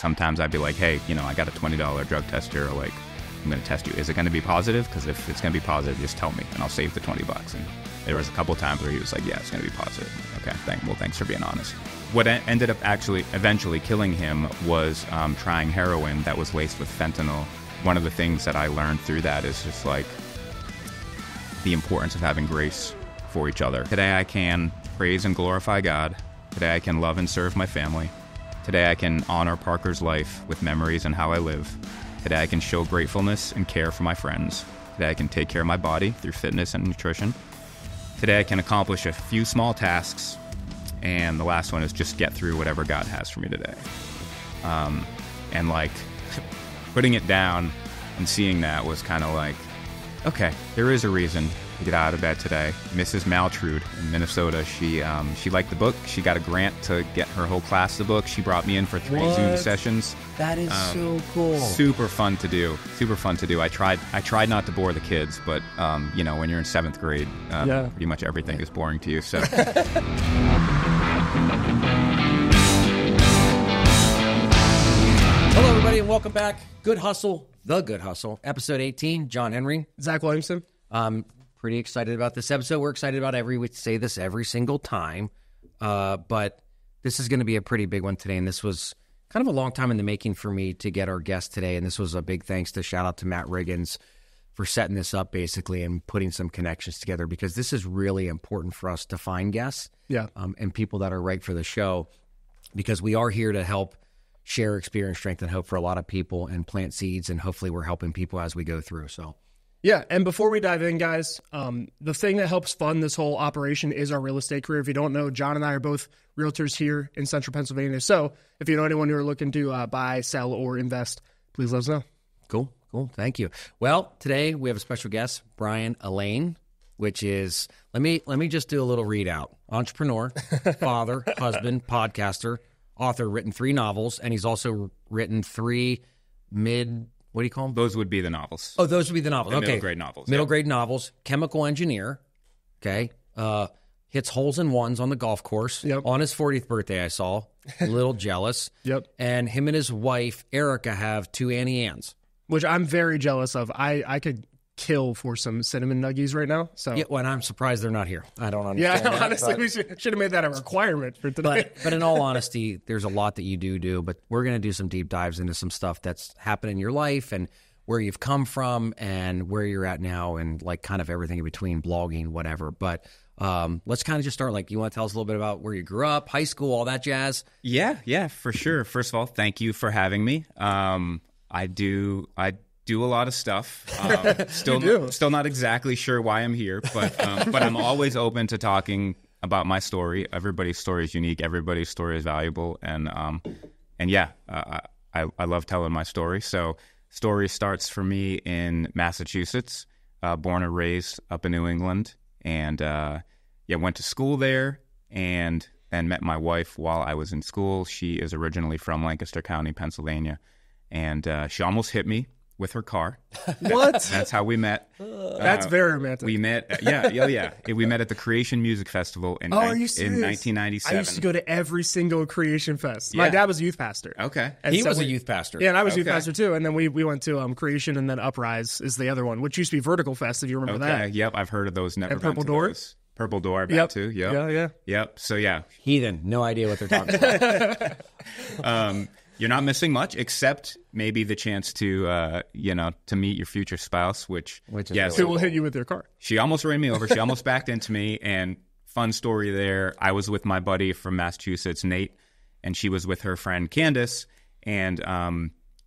sometimes I'd be like, hey, I got a $20 drug test here. Like, I'm going to test you. Is it going to be positive? Because if it's going to be positive, just tell me and I'll save the $20. And there was a couple times where he was like, yeah, it's going to be positive. Okay, thanks for being honest. What ended up eventually killing him was trying heroin that was laced with fentanyl. One of the things that I learned through that is just like the importance of having grace for each other. Today I can praise and glorify God. Today I can love and serve my family. Today I can honor Parker's life with memories and how I live. Today I can show gratefulness and care for my friends. Today I can take care of my body through fitness and nutrition. Today I can accomplish a few small tasks, and the last one is just get through whatever God has for me today. And like putting it down and seeing that was kind of like, okay, there is a reason to get out of bed today. Mrs. Maltrude in Minnesota, she liked the book. She got a grant to get her whole class the book. She brought me in for 3 Zoom sessions. That is so cool. Super fun to do. I tried not to bore the kids, but when you're in 7th grade, pretty much everything is boring to you. So. Hello, everybody, and welcome back. Good Hustle, The Good Hustle, episode 18. John Henry, Zach Williamson. Pretty excited about this episode. We're excited about we say this every single time, but this is going to be a pretty big one today, and this was kind of a long time in the making for me to get our guest today, and this was a big thanks to shout out to Matt Riggins for setting this up, basically, and putting some connections together, because this is really important for us to find guests and people that are right for the show, because we are here to help share experience, strength, and hope for a lot of people and plant seeds, and hopefully we're helping people as we go through. So, yeah, and before we dive in, guys, the thing that helps fund this whole operation is our real estate career. If you don't know, John and I are both realtors here in Central Pennsylvania. So if you know anyone who are looking to buy, sell, or invest, please let us know. Cool. Thank you. Well, today we have a special guest, Bryan Allain, which is, let me just do a little readout. Entrepreneur, father, husband, podcaster, author, written 3 novels, and he's also written 3 what do you call them? Those would be the novels. Oh, those would be the novels. Okay. Middle grade novels. Middle grade novels. Chemical engineer. Okay. Hits holes in ones on the golf course. Yep. On his 40th birthday, I saw. A little jealous. Yep. And him and his wife, Erica, have 2 Annie Anns. Which I'm very jealous of. I could kill for some cinnamon nuggies right now. So yeah, well, and I'm surprised they're not here. I don't understand. Yeah, honestly, we should have made that a requirement for today. But in all honesty, there's a lot that you do. But we're going to do some deep dives into some stuff that's happened in your life and where you've come from and where you're at now, and like kind of everything in between, blogging, whatever. But let's kind of just start. Like, you want to tell us a little bit about where you grew up, high school, all that jazz? Yeah, for sure. First of all, thank you for having me. I do a lot of stuff. Still not exactly sure why I'm here, but I'm always open to talking about my story. Everybody's story is unique. Everybody's story is valuable, and I love telling my story. So, story starts for me in Massachusetts, born and raised up in New England, and went to school there, and then met my wife while I was in school. She is originally from Lancaster County, Pennsylvania, and she almost hit me with her car. What? That's how we met. That's very romantic. We met, yeah. We met at the Creation Music Festival in 1997. I used to go to every single Creation Fest. Yeah. My dad was a youth pastor. Okay. And He was a youth pastor. Yeah, and I was a youth pastor too. And then we went to Creation, and then Uprise is the other one, which used to be Vertical Fest, if you remember that. Yep, I've heard of those. Never And been Purple to Door? those. Purple Door, I've been to. Yep. Yeah. Yep. So, yeah. Heathen. No idea what they're talking about. You're not missing much, except maybe the chance to meet your future spouse, which is yes, Who will hit you with their car. She almost ran me over. She almost backed into me. And fun story there, I was with my buddy from Massachusetts, Nate, and she was with her friend Candace. And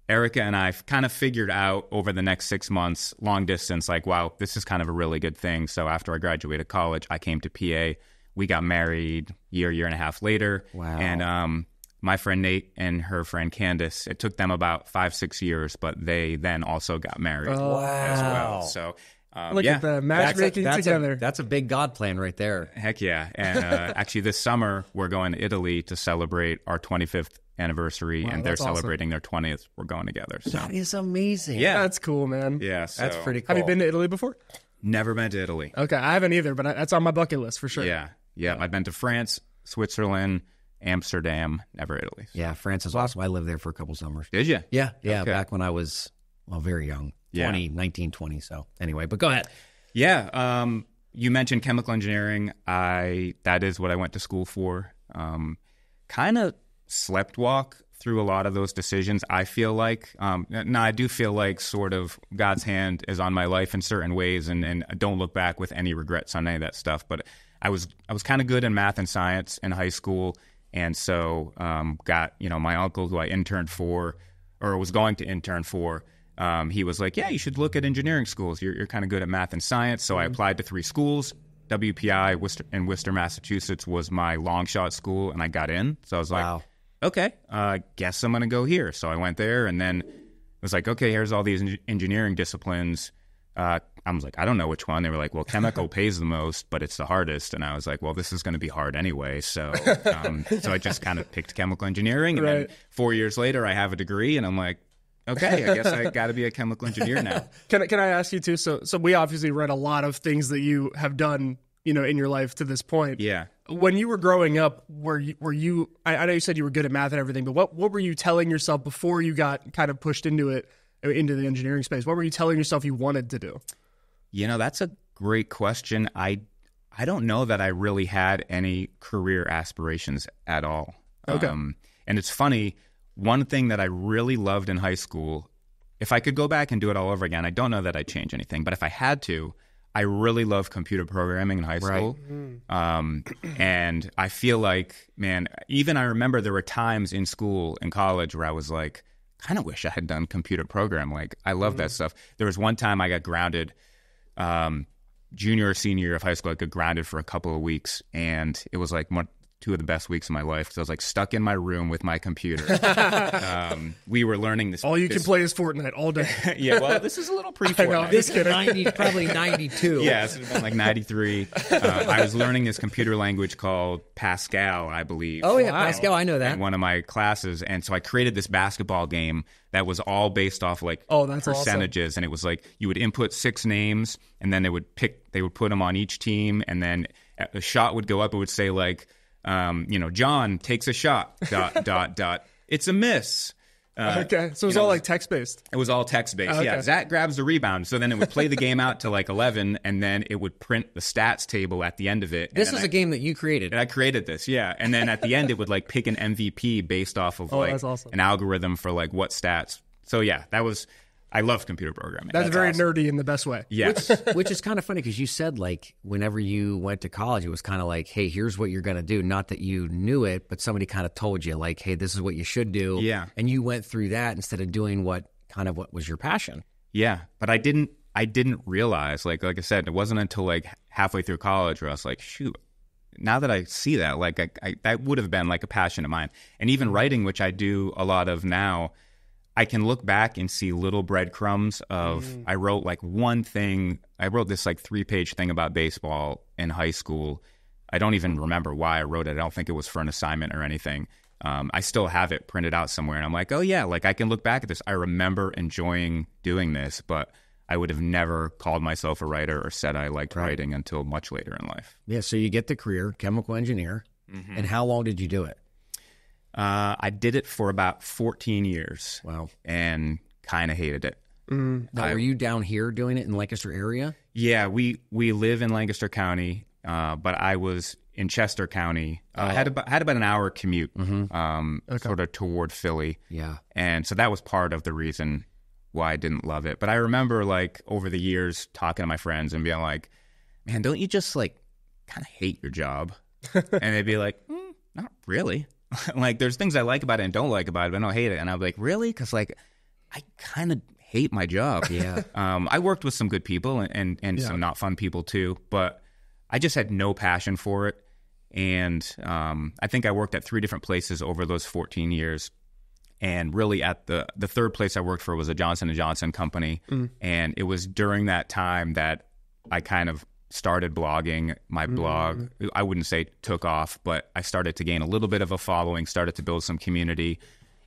Erica and I kind of figured out over the next 6 months, long distance, like, wow, this is kind of a really good thing. So after I graduated college, I came to PA. We got married year and a half later. Wow. And my friend Nate and her friend Candace, it took them about 5-6 years, but they then also got married as well. So Look at the matchmaking together. That's a big God plan right there. Heck yeah. And actually this summer, we're going to Italy to celebrate our 25th anniversary, and they're celebrating their 20th. We're going together. So. That is amazing. Yeah. That's cool, man. Yeah. So. That's pretty cool. Have you been to Italy before? Never been to Italy. Okay, I haven't either, but that's on my bucket list for sure. Yeah. I've been to France, Switzerland, Amsterdam, never Italy. Yeah, France is awesome. I lived there for a couple summers. Did you? Yeah, Okay. back when I was, very young, 19, 20. So anyway, but go ahead. Yeah, you mentioned chemical engineering. That is what I went to school for. Kind of sleptwalk through a lot of those decisions, I feel like. Now, I do feel like sort of God's hand is on my life in certain ways, and I don't look back with any regrets on any of that stuff. But I was kind of good in math and science in high school, and so got, my uncle, who I interned for, or was going to intern for, he was like, yeah, you should look at engineering schools. You're kind of good at math and science. So I applied to 3 schools. WPI in Worcester, Massachusetts was my long shot school, and I got in. So I was like, Wow. Okay, guess I'm going to go here. So I went there, and then it was like, okay, here's all these engineering disciplines. I was like, I don't know which one. They were like, well, chemical pays the most, but it's the hardest. And I was like, well, this is going to be hard anyway. So so I just kind of picked chemical engineering. And then 4 years later, I have a degree, and I'm like, okay, I guess I got to be a chemical engineer now. Can I ask you too? So we obviously read a lot of things that you have done, in your life to this point. Yeah. When you were growing up, were you? I know you said you were good at math and everything, but what were you telling yourself before you got kind of pushed into the engineering space? What were you telling yourself you wanted to do? That's a great question. I don't know that I really had any career aspirations at all. Okay. And it's funny, one thing that I really loved in high school, if I could go back and do it all over again, I don't know that I'd change anything, but if I had to, I really loved computer programming in high school. And I feel like, man, even I remember there were times in school, in college, where I was like, kind of wish I had done computer program. Like, I love that stuff. There was one time I got grounded, junior or senior year of high school. I got grounded for a couple of weeks, and it was like 2 of the best weeks of my life, because I was like stuck in my room with my computer. We were learning this. All you can play is Fortnite all day. Yeah, well, this is a little pre-Fortnite. This is probably 92. Yeah, this would have been like 93. I was learning this computer language called Pascal, I believe. Oh, yeah, Pascal, I know that. In one of my classes. And so I created this basketball game that was all based off like that's percentages. awesome. And it was like you would input 6 names, and then they would put them on each team, and then a shot would go up. It would say like, John takes a shot, ... It's a miss. Okay, so it was all like text-based. It was all text-based, okay. yeah. Zach grabs the rebound, so then it would play the game out to like 11, and then it would print the stats table at the end of it. This is a game that you created. And I created this, yeah. And then at the end, it would like pick an MVP based off of that's awesome. an algorithm for like what stats. So yeah, I love computer programming. That's very awesome. nerdy in the best way. Yes. Which is kind of funny, because you said like whenever you went to college, it was kind of like, hey, here's what you're going to do. Not that you knew it, but somebody kind of told you like, hey, this is what you should do. Yeah. And you went through that instead of doing what was your passion. Yeah, but I didn't realize, like I said, it wasn't until like halfway through college where I was like, shoot, now that I see that, like I that would have been like a passion of mine. And even writing, which I do a lot of now, I can look back and see little breadcrumbs of, I wrote like one thing. I wrote this like 3-page thing about baseball in high school. I don't even remember why I wrote it. I don't think it was for an assignment or anything. I still have it printed out somewhere, and I'm like, oh yeah, like I can look back at this. I remember enjoying doing this, but I would have never called myself a writer or said I liked writing until much later in life. Yeah, so you get the career, chemical engineer, and how long did you do it? I did it for about 14 years. Wow. And kind of hated it. Now, were you down here doing it in Lancaster area? Yeah, we live in Lancaster County, but I was in Chester County. I had about an hour commute, sort of toward Philly. Yeah. And so that was part of the reason why I didn't love it. But I remember like over the years talking to my friends and being like, man, don't you just like kind of hate your job? And they'd be like, not really. Like, there's things I like about it and don't like about it, but I don't hate it. And I'd be like, really? Because, like, I kind of hate my job. Yeah. I worked with some good people and some not fun people, too. But I just had no passion for it. And I think I worked at 3 different places over those 14 years. And really at the third place I worked for was a Johnson & Johnson company. And it was during that time that I kind of started blogging. My blog, I wouldn't say took off, but I started to gain a little bit of a following, started to build some community.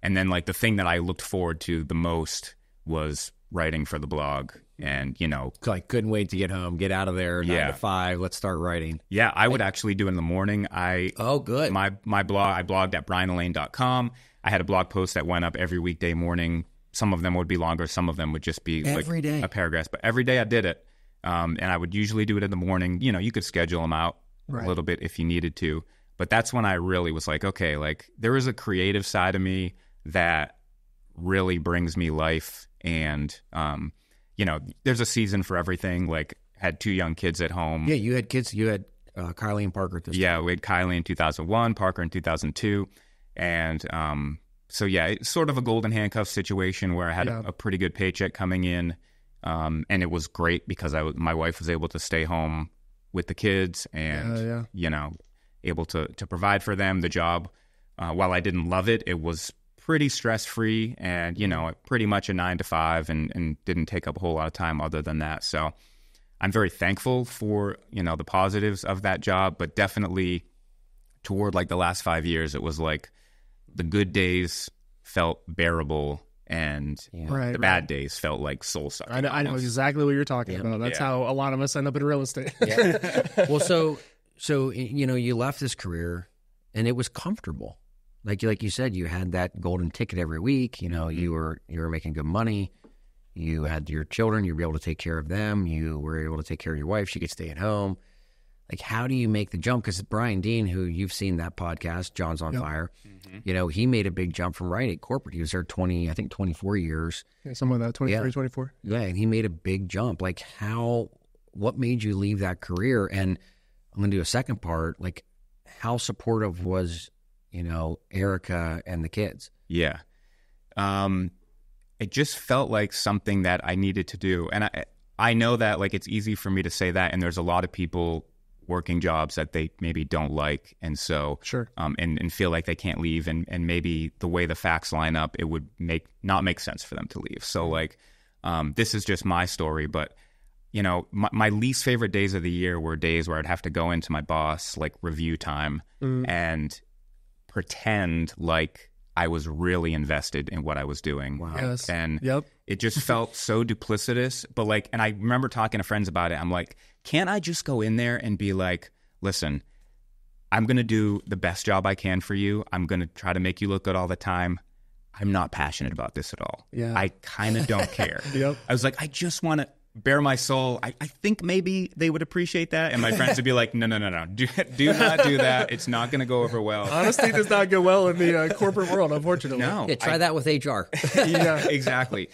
And then like the thing that I looked forward to the most was writing for the blog. And, Like, couldn't wait to get home, get out of there, 9 to 5, let's start writing. Yeah, I would actually do it in the morning. Good. My blog, I blogged at BryanAllain.com. I had a blog post that went up every weekday morning. Some of them would be longer. Some of them would just be every day. A paragraph. But every day I did it. And I would usually do it in the morning. You could schedule them out a little bit if you needed to. But that's when I really was like, okay, like there is a creative side of me that really brings me life. And, there's a season for everything. Like, had 2 young kids at home. Yeah, you had kids. You had Kylie and Parker at this time. Yeah, we had Kylie in 2001, Parker in 2002. And it's sort of a golden handcuff situation where I had a pretty good paycheck coming in. And it was great because my wife was able to stay home with the kids and, able to provide for them. The job, while I didn't love it, it was pretty stress-free and, pretty much a 9 to 5 and didn't take up a whole lot of time other than that. So I'm very thankful for, the positives of that job, but definitely toward like the last 5 years, it was like the good days felt bearable and the bad days felt like soul-sucking. I know exactly what you're talking about. That's how a lot of us end up in real estate. Well, so you left this career and it was comfortable. Like you said, you had that golden ticket every week. You were making good money. You had your children. You were able to take care of them. You were able to take care of your wife. She could stay at home. Like, how do you make the jump? Because Brian Dean, who you've seen that podcast, John's on Fire, he made a big jump from writing corporate. He was there 24 years. Yeah, something like that, 23, 24. Yeah, and he made a big jump. Like, what made you leave that career? And I'm going to do a second part. Like, how supportive was, Erica and the kids? Yeah. It just felt like something that I needed to do. And I know that, like, it's easy for me to say that, and there's a lot of people working jobs that they maybe don't like, and so and feel like they can't leave, and maybe the way the facts line up, it would not make sense for them to leave. So like, this is just my story, but my least favorite days of the year were days where I'd have to go into my boss, like review time, and pretend like I was really invested in what I was doing. Wow. Yes. And it just felt so duplicitous. But like, and I remember talking to friends about it. I'm like, can't I just go in there and be like, listen, I'm going to do the best job I can for you. I'm going to try to make you look good all the time. I'm not passionate about this at all. Yeah. I kind of don't care. I was like, I just want to bare my soul. I think maybe they would appreciate that. And my friends would be like, no. Do not do that. It's not going to go over well. Honesty does not go well in the corporate world, unfortunately. No. Yeah, try that with HR. Yeah, exactly.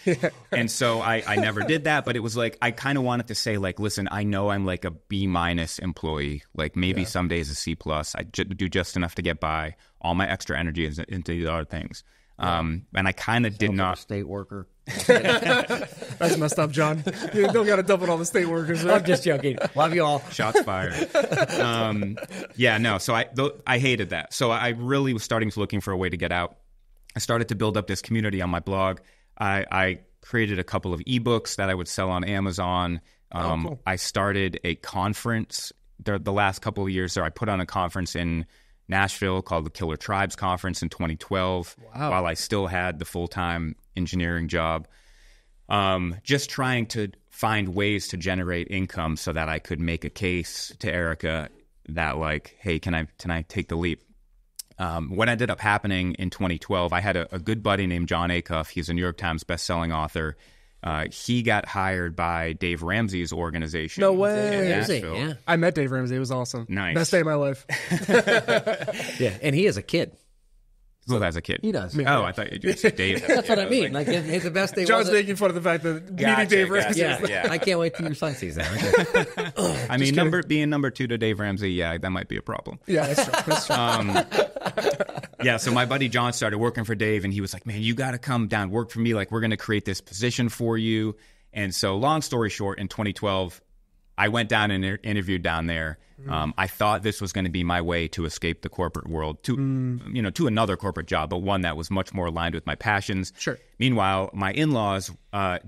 And so I never did that, but it was like, I kind of wanted to say like, listen, I know I'm like a B- employee. Like maybe some days a C+. I do just enough to get by. All my extra energy is into the other things. And I kind of did not. Like a state worker. That's messed up, John. You don't got to dump it on the state workers. Right? I'm just joking. Love you all. Shots fired. So I hated that. So I really was starting to looking for a way to get out. I started to build up this community on my blog. I created a couple of ebooks that I would sell on Amazon. Cool. I started a conference the last couple of years there. I put on a conference in Nashville called the Killer Tribes Conference in 2012 while I still had the full-time engineering job. Just trying to find ways to generate income so that I could make a case to Erica that like, hey, can I take the leap? What ended up happening in 2012, I had a good buddy named John Acuff. He's a New York Times bestselling author. He got hired by Dave Ramsey's organization. No way. Yeah. I met Dave Ramsey. It was awesome. Nice. Best day of my life. Yeah, and he is a kid. Well, as a kid. He does. Oh, I thought you just said Dave. That's what I mean. Like, it's the best day. John's making fun of the fact that meeting Dave Ramsey. Yeah. I can't wait till your son sees that. Okay. I mean, being number 2 to Dave Ramsey, that might be a problem. Yeah, that's true. So my buddy John started working for Dave, and he was like, man, you got to come down, work for me. Like, we're going to create this position for you. And so long story short, in 2012, I went down and interviewed down there. I thought this was going to be my way to escape the corporate world to another corporate job, but one that was much more aligned with my passions. Sure. Meanwhile, my in-laws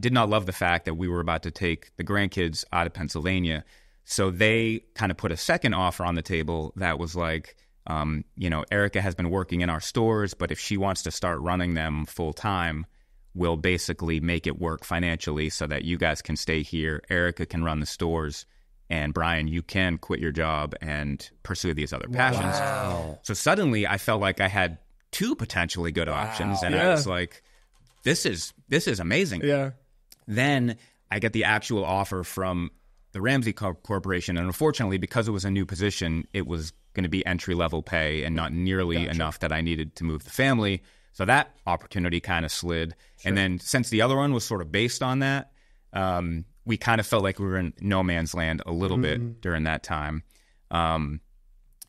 did not love the fact that we were about to take the grandkids out of Pennsylvania. So they kind of put a second offer on the table that was like, Erica has been working in our stores, but if she wants to start running them full time, will basically make it work financially so that you guys can stay here. Erica can run the stores. And Bryan, you can quit your job and pursue these other passions. Wow. So suddenly I felt like I had two potentially good options. And I was like, this is amazing. Yeah. Then I get the actual offer from the Ramsey Corporation. And unfortunately, because it was a new position, it was going to be entry-level pay and not nearly enough that I needed to move the family. So that opportunity kind of slid. Sure. And then since the other one was sort of based on that, we kind of felt like we were in no man's land a little bit during that time. And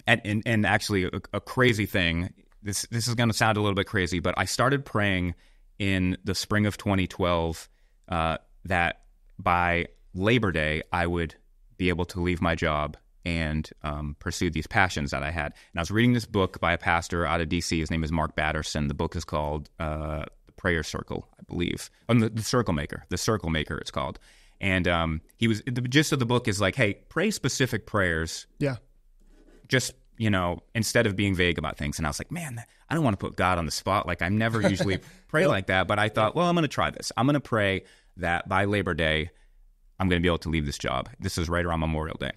actually a crazy thing, this is going to sound a little bit crazy, but I started praying in the spring of 2012 that by Labor Day, I would be able to leave my job and pursue these passions that I had. And I was reading this book by a pastor out of D.C. His name is Mark Batterson. The book is called The Prayer Circle, I believe. The Circle Maker. The Circle Maker, it's called. And the gist of the book is like, hey, pray specific prayers. Yeah. Just, instead of being vague about things. And I was like, man, I don't want to put God on the spot. Like, I never usually pray like that. But I thought, well, I'm going to try this. I'm going to pray that by Labor Day, I'm going to be able to leave this job. This is right around Memorial Day.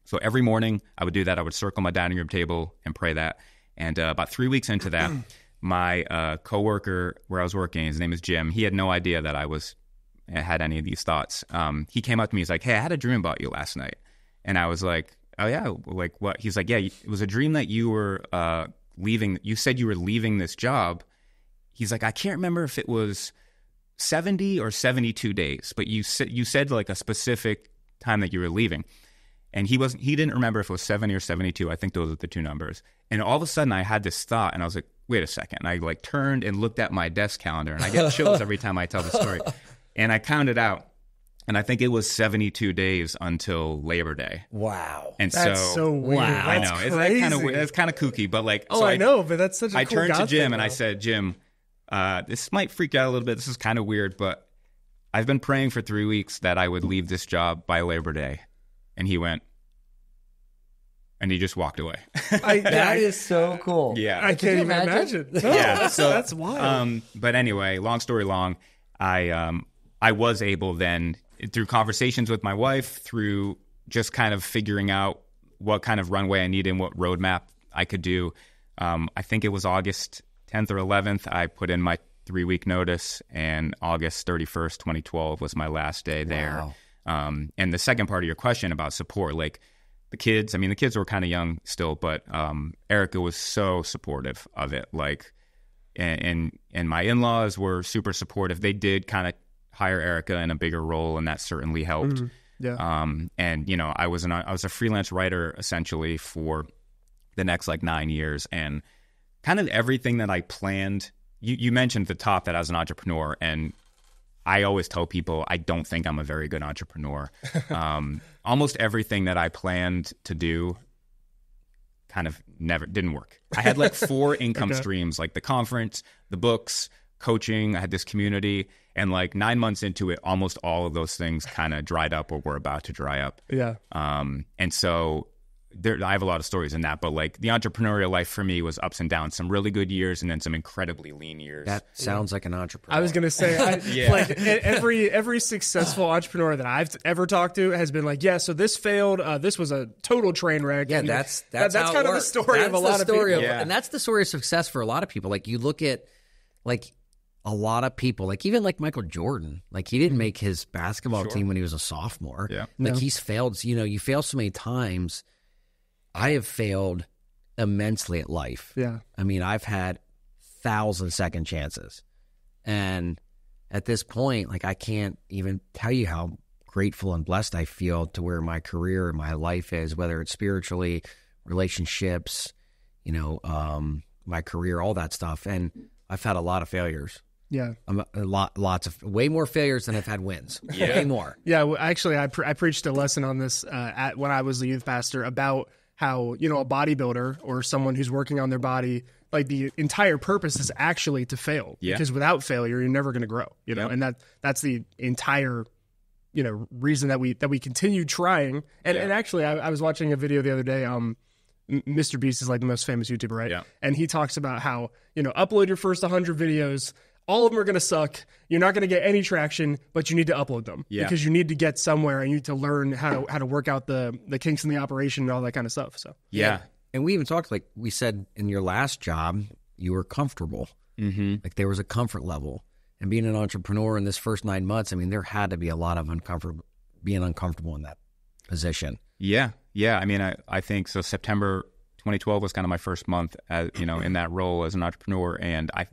So every morning I would do that. I would circle my dining room table and pray that. And about 3 weeks into that, my coworker where I was working, his name is Jim. He had no idea that I had any of these thoughts. He came up to me. He's like, hey, I had a dream about you last night. And I was like, oh, yeah, like what? He's like, yeah, it was a dream that you were leaving. You said you were leaving this job. He's like, I can't remember if it was 70 or 72 days, but you said like a specific time that you were leaving. And he didn't remember if it was 70 or 72. I think those are the two numbers. And all of a sudden I had this thought and I was like, wait a second. And I like turned and looked at my desk calendar, and I get chills every time I tell the story. And I counted out, and I think it was 72 days until Labor Day. Wow. And that's so weird. Wow. I know. It's kind of weird. It's kind of kooky, but like, oh, so I know, but that's such a cool I turned to Jim thing, and I said, Jim, this might freak you out a little bit. This is kind of weird, but I've been praying for 3 weeks that I would leave this job by Labor Day. And he went, and he just walked away. That is so cool. Yeah. I can't even imagine. No, yeah. That's wild. But anyway, long story long, I was able then, through conversations with my wife, through just kind of figuring out what kind of runway I needed and what roadmap I could do. I think it was August 10th or 11th, I put in my 3-week notice, and August 31st, 2012 was my last day there. Wow. And the second part of your question about support, like the kids were kind of young still, but Erica was so supportive of it. Like, and my in-laws were super supportive. They did kind of hire Erica in a bigger role, and that certainly helped. Mm-hmm. Yeah. And I was a freelance writer essentially for the next like 9 years, and kind of everything that I planned. You mentioned at the top that I was an entrepreneur, and I always tell people I don't think I'm a very good entrepreneur. Almost everything that I planned to do kind of never didn't work. I had like 4 income streams, like the conference, the books, coaching. I had this community, and like 9 months into it, almost all of those things kind of dried up or were about to dry up. Yeah. And so I have a lot of stories in that, but like the entrepreneurial life for me was ups and downs, some really good years and then some incredibly lean years. That sounds like an entrepreneur. I was going to say, like every successful entrepreneur that I've ever talked to has been like, yeah, so this failed. This was a total train wreck. Yeah, and that's kind how of the story of a lot of people. And that's the story of success for a lot of people. Like you look at like a lot of people, like even like Michael Jordan, like he didn't make his basketball team when he was a sophomore. Yeah. Like he's failed, you fail so many times. I have failed immensely at life. Yeah. I mean, I've had 1,000 second chances. And at this point, like I can't even tell you how grateful and blessed I feel to where my career and my life is, whether it's spiritually, relationships, my career, all that stuff. And I've had a lot of failures. Yeah. Lots of way more failures than I've had wins. Yeah. Way more. Yeah. Well, actually, I preached a lesson on this when I was the youth pastor about how, a bodybuilder or someone who's working on their body, like the entire purpose is actually to fail. Yeah. Because without failure, you're never going to grow, and that's the entire, reason that we continue trying. And actually, I was watching a video the other day. Mr. Beast is like the most famous YouTuber, right? Yeah. And he talks about how, upload your first 100 videos, all of them are going to suck. You're not going to get any traction, but you need to upload them because you need to get somewhere and you need to learn how to work out the kinks in the operation and all that kind of stuff. So Yeah. And we even talked, like we said, in your last job, you were comfortable. Mm-hmm. Like there was a comfort level. And being an entrepreneur in this first 9 months, I mean, there had to be a lot of being uncomfortable in that position. Yeah. I mean, I think so. September 2012 was kind of my first month as, in that role as an entrepreneur. And I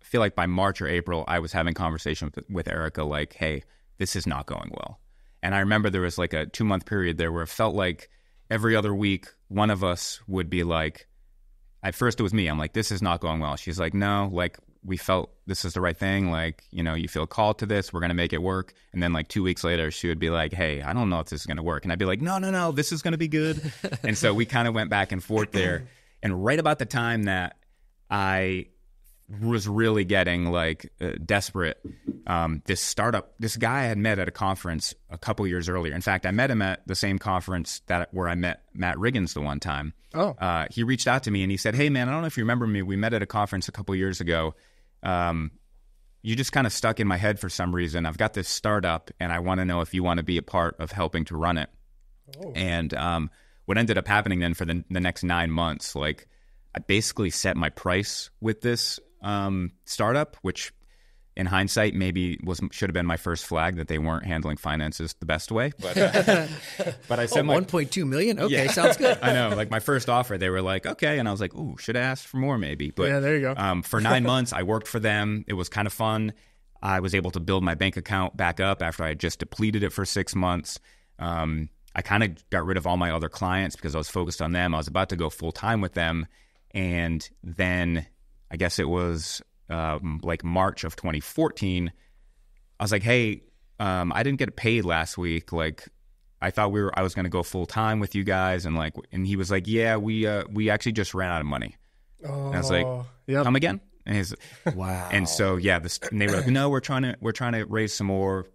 feel like by March or April, I was having conversations with Erica like, hey, this is not going well. And I remember there was like a 2-month period there where it felt like every other week, one of us would be like, at first it was me. I'm like, this is not going well. She's like, no, like we felt this is the right thing. Like, you feel called to this. We're going to make it work. And then like 2 weeks later, she would be like, hey, I don't know if this is going to work. And I'd be like, no, this is going to be good. And so we kind of went back and forth there. And right about the time that I was really getting like desperate, this guy I had met at a conference a couple years earlier. In fact, I met him at the same conference where I met Matt Riggins the one time. Oh. He reached out to me and he said, hey man, I don't know if you remember me. We met at a conference a couple years ago. You just kind of stuck in my head for some reason. I've got this startup and I want to know if you want to be a part of helping to run it. Oh. And what ended up happening then for the next 9 months, like I basically set my price with this startup, which in hindsight maybe should have been my first flag that they weren't handling finances the best way. But I said 1.2 million. Okay, sounds good. I know. Like my first offer, they were like, okay, and I was like, ooh, should have asked for more maybe. But yeah, there you go. For 9 months, I worked for them. It was kind of fun. I was able to build my bank account back up after I had just depleted it for 6 months. I kind of got rid of all my other clients because I was focused on them. I was about to go full time with them, and then I guess it was like March of 2014, I was like, hey, I didn't get paid last week. Like, I thought I was going to go full time with you guys. And he was like, yeah, we actually just ran out of money. Oh, and I was like, come again? And he's wow. And so, and they were like, no, we're trying to raise some more.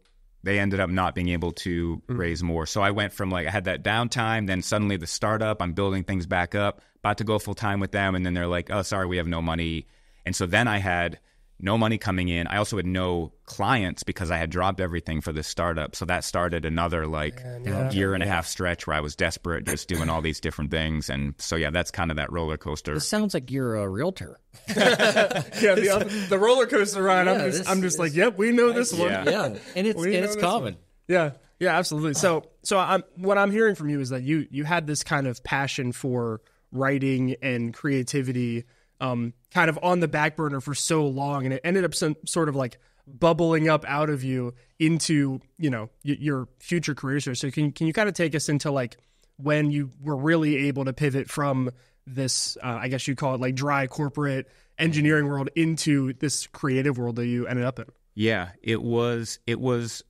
They ended up not being able to raise more. So I went from like, I had that downtime, then suddenly the startup, I'm building things back up, about to go full time with them. And then they're like, oh, sorry, we have no money. And so then I had no money coming in. I also had no clients because I had dropped everything for this startup. So that started another year and a half stretch where I was desperate, just doing all these different things. And so, that's kind of that roller coaster. This sounds like you're a realtor. The roller coaster ride. I'm just like, yep, we know this one. Yeah, and it's common. Yeah, absolutely. So what I'm hearing from you is that you had this kind of passion for writing and creativity, kind of on the back burner for so long, and it ended up some sort of like bubbling up out of you into your future career. So can you kind of take us into like when you were really able to pivot from this, I guess you call it like dry corporate engineering world into this creative world that you ended up in? Yeah, it was, I was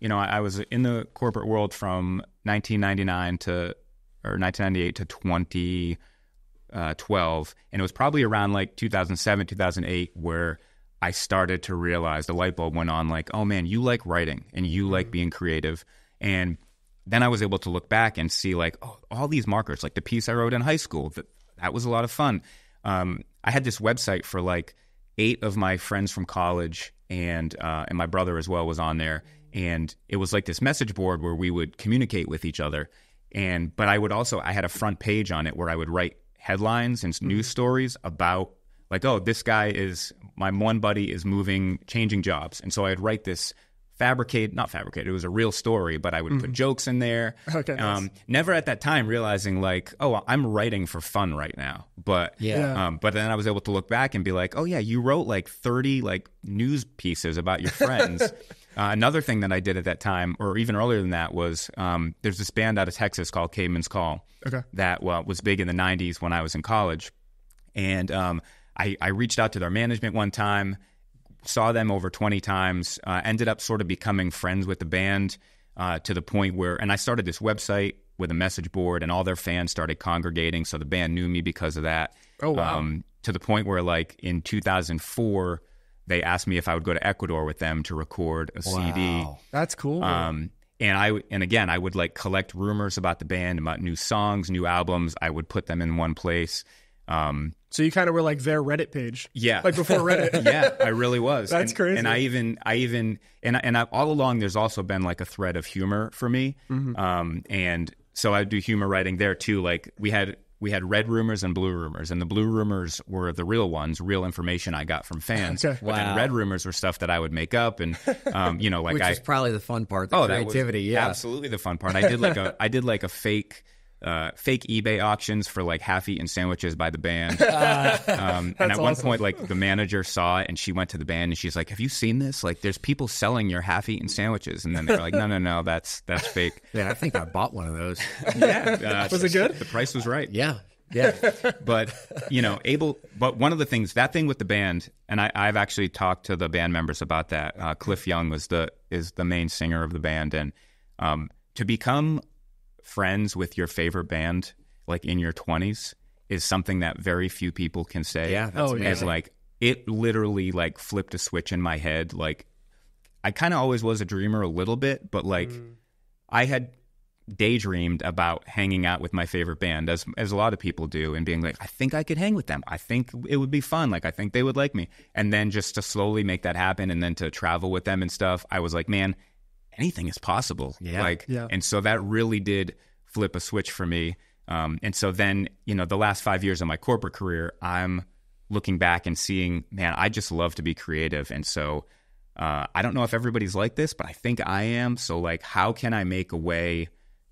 in the corporate world from 1998 to 2012. And it was probably around like 2007, 2008, where I started to realize the light bulb went on like, oh man, you like writing and you like being creative. And then I was able to look back and see like, oh, all these markers, like the piece I wrote in high school, that was a lot of fun. I had this website for like 8 of my friends from college, and my brother as well was on there. And it was like this message board where we would communicate with each other. But I had a front page on it where I would write headlines and news stories about like, oh, my one buddy is changing jobs. And so I'd write this not fabricated, it was a real story, but I would put jokes in there. Okay. Never at that time realizing like, oh, I'm writing for fun right now. But but then I was able to look back and be like, oh yeah, you wrote like 30 like news pieces about your friends. Another thing that I did at that time, or even earlier than that, was there's this band out of Texas called Caveman's Call that was big in the 90s when I was in college. And I reached out to their management one time, saw them over 20 times, ended up sort of becoming friends with the band to the point where, and I started this website with a message board and all their fans started congregating. So the band knew me because of that. Oh, wow. To the point where like in 2004, they asked me if I would go to Ecuador with them to record a CD. That's cool. And again, I would like collect rumors about the band, about new songs, new albums. I would put them in one place. So you kind of were like their Reddit page. Yeah. Like before Reddit. Yeah, I really was. That's crazy. And I all along, there's also been like a thread of humor for me. And so I do humor writing there too. Like we had red rumors and blue rumors, and the blue rumors were the real ones, real information I got from fans. Okay. But then red rumors were stuff that I would make up, and like which is probably the fun part, the creativity. That was absolutely the fun part. I did like a fake eBay auctions for like half-eaten sandwiches by the band. And at one point, like the manager saw it and she went to the band and she's like, "Have you seen this? Like, there's people selling your half-eaten sandwiches." And then they were like, "No, that's fake." Yeah, I think I bought one of those. Yeah, was it good? The price was right. Yeah. But but one of the things, that thing with the band, and I've actually talked to the band members about that. Cliff Young is the main singer of the band, and to become friends with your favorite band like in your 20s is something that very few people can say. Yeah, that's amazing. Like it literally like flipped a switch in my head. Like I kind of always was a dreamer a little bit, but like I had daydreamed about hanging out with my favorite band as a lot of people do, and being like, I think I could hang with them. I think it would be fun. Like I think they would like me. And then just to slowly make that happen, and then to travel with them and stuff, I was like, man, anything is possible. And so that really did flip a switch for me. And so then, the last 5 years of my corporate career, I'm looking back and seeing, man, I just love to be creative. And so I don't know if everybody's like this, but I think I am. So like, how can I make a way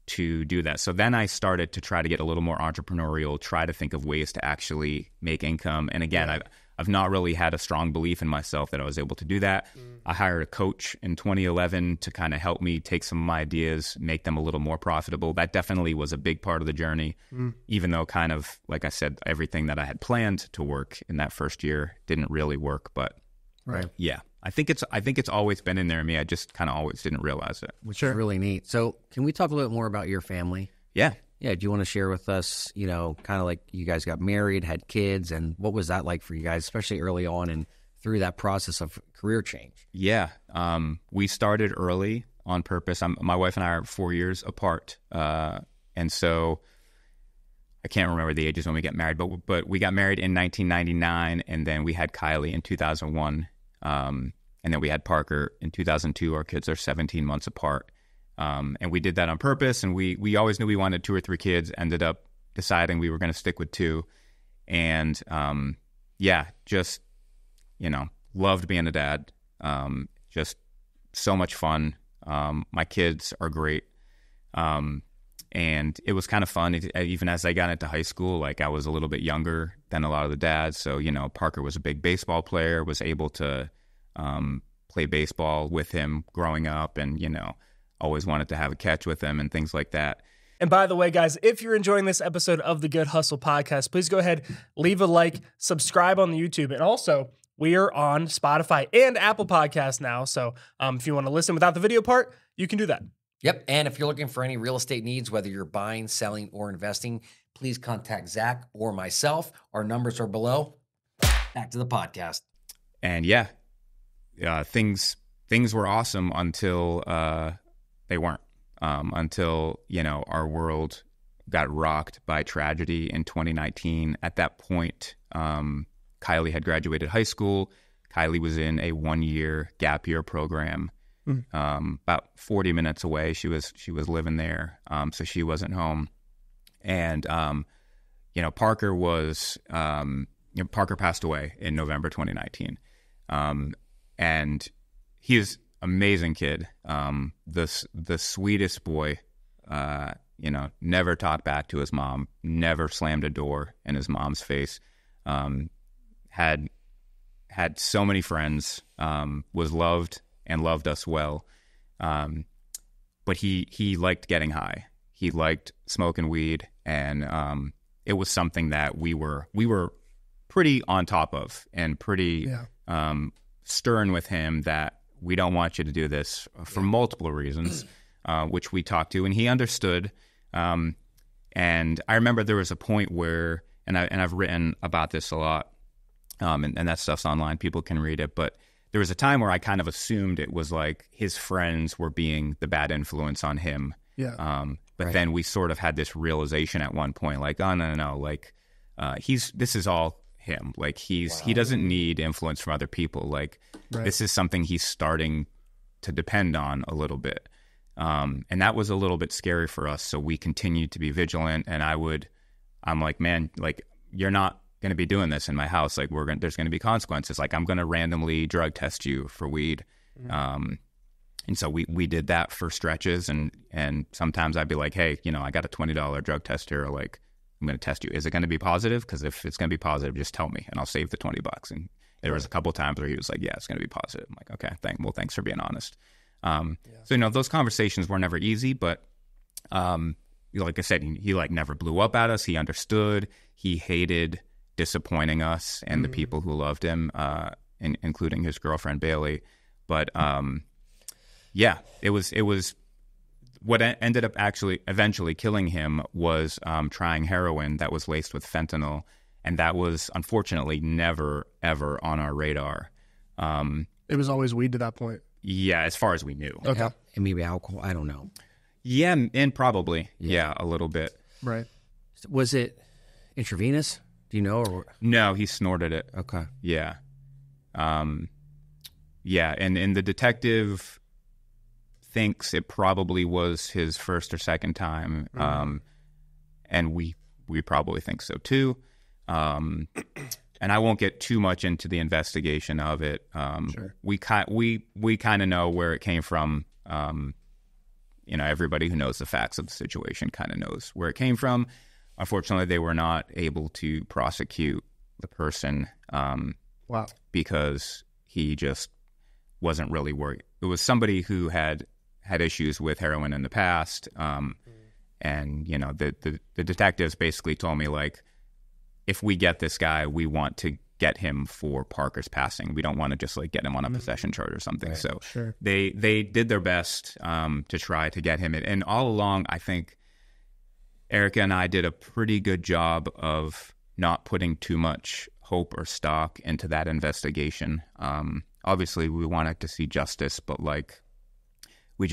to do that? So then I started to try to get a little more entrepreneurial, try to think of ways to actually make income. And again, I've not really had a strong belief in myself that I was able to do that. I hired a coach in 2011 to kind of help me take some of my ideas, make them a little more profitable. That definitely was a big part of the journey, even though kind of, like I said, everything that I had planned to work in that first year didn't really work. But yeah, I think it's always been in there in me. I just kind of always didn't realize it. Which is really neat. So can we talk a little bit more about your family? Yeah. Yeah, do you want to share with us, kind of like you guys got married, had kids, and what was that like for you guys, especially early on and through that process of career change? Yeah, we started early on purpose. My wife and I are 4 years apart, and so I can't remember the ages when we got married, but we got married in 1999, and then we had Kylie in 2001, and then we had Parker in 2002. Our kids are 17 months apart. And we did that on purpose, and we always knew we wanted 2 or 3 kids, ended up deciding we were going to stick with 2. And, just, loved being a dad. Just so much fun. My kids are great. And it was kind of fun. Even as I got into high school, like I was a little bit younger than a lot of the dads. So, Parker was a big baseball player, was able to, play baseball with him growing up, and, always wanted to have a catch with him and things like that. And by the way, guys, if you're enjoying this episode of the Good Hustle Podcast, please go ahead, leave a like, subscribe on the YouTube. And also, we are on Spotify and Apple Podcasts now. So if you want to listen without the video part, you can do that. Yep. And if you're looking for any real estate needs, whether you're buying, selling, or investing, please contact Zach or myself. Our numbers are below. Back to the podcast. And things were awesome until they weren't, until, our world got rocked by tragedy in 2019. At that point, Kylie had graduated high school. Kylie was in a 1-year gap year program, about 40 minutes away. She was living there, so she wasn't home. And, Parker Parker passed away in November 2019. And he is amazing kid, the sweetest boy, never talked back to his mom, never slammed a door in his mom's face, had so many friends, was loved and loved us well. But he liked getting high. He liked smoking weed, and it was something that we were pretty on top of, and pretty stern with him that we don't want you to do this for multiple reasons, which we talked to, and he understood. And I remember there was a point where, and I've written about this a lot, and that stuff's online, people can read it, but there was a time where I kind of assumed it was like his friends were being the bad influence on him. But then we sort of had this realization at one point, like, oh, no, like, this is all him. Like he doesn't need influence from other people. Like this is something he's starting to depend on a little bit. And that was a little bit scary for us. So we continued to be vigilant, and I'm like, man, like you're not going to be doing this in my house. Like there's going to be consequences. Like I'm going to randomly drug test you for weed. And so we did that for stretches, and sometimes I'd be like, hey, I got a $20 drug test here. Like, I'm going to test you. Is it going to be positive? Because if it's going to be positive, just tell me, and I'll save the $20. And there was a couple times where he was like, yeah, it's going to be positive. I'm like, okay, thanks for being honest. So, those conversations were never easy, but like I said, he like never blew up at us. He understood. He hated disappointing us and the people who loved him, including his girlfriend, Bailey. But yeah, it was what ended up actually eventually killing him was trying heroin that was laced with fentanyl, and that was unfortunately never ever on our radar. It was always weed to that point. Yeah, as far as we knew. Okay, and maybe alcohol. I don't know. Yeah, and probably a little bit. Right. Was it intravenous? Do you know? Or no, he snorted it. Okay. Yeah. Yeah, and the detective thinks it probably was his first or second time, and we probably think so too. And I won't get too much into the investigation of it. Sure. We kind of know where it came from. Everybody who knows the facts of the situation kind of knows where it came from. Unfortunately, they were not able to prosecute the person. Wow. Because he just wasn't really worried. It was somebody who had issues with heroin in the past. And, the detectives basically told me, like, if we get this guy, we want to get him for Parker's passing. We don't want to just, like, get him on a possession charge or something. Right. So sure. They did their best to try to get him. And all along, I think Erica and I did a pretty good job of not putting too much hope or stock into that investigation. Obviously, we wanted to see justice, but like we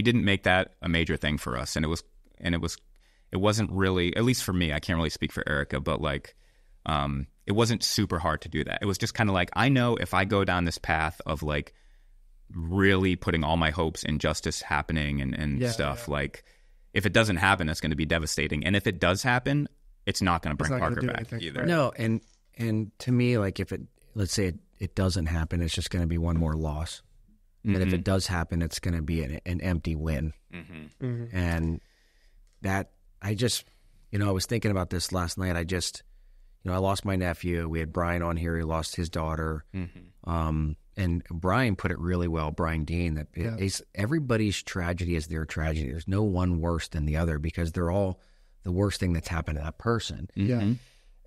didn't make that a major thing for us, and it wasn't really, at least for me. I can't really speak for Erica, but like it wasn't super hard to do that. It was just kind of like, I know if I go down this path of like really putting all my hopes in justice happening and stuff, like if it doesn't happen, it's going to be devastating, and if it does happen, it's not going to bring Parker back either. No, and to me, like let's say it doesn't happen, it's just going to be one more loss. And if it does happen, it's going to be an empty win. And that, I just, I was thinking about this last night. I lost my nephew. We had Bryan on here. He lost his daughter. And Bryan put it really well, Bryan Dean, that everybody's tragedy is their tragedy. There's no one worse than the other because they're all the worst thing that's happened to that person. Yeah.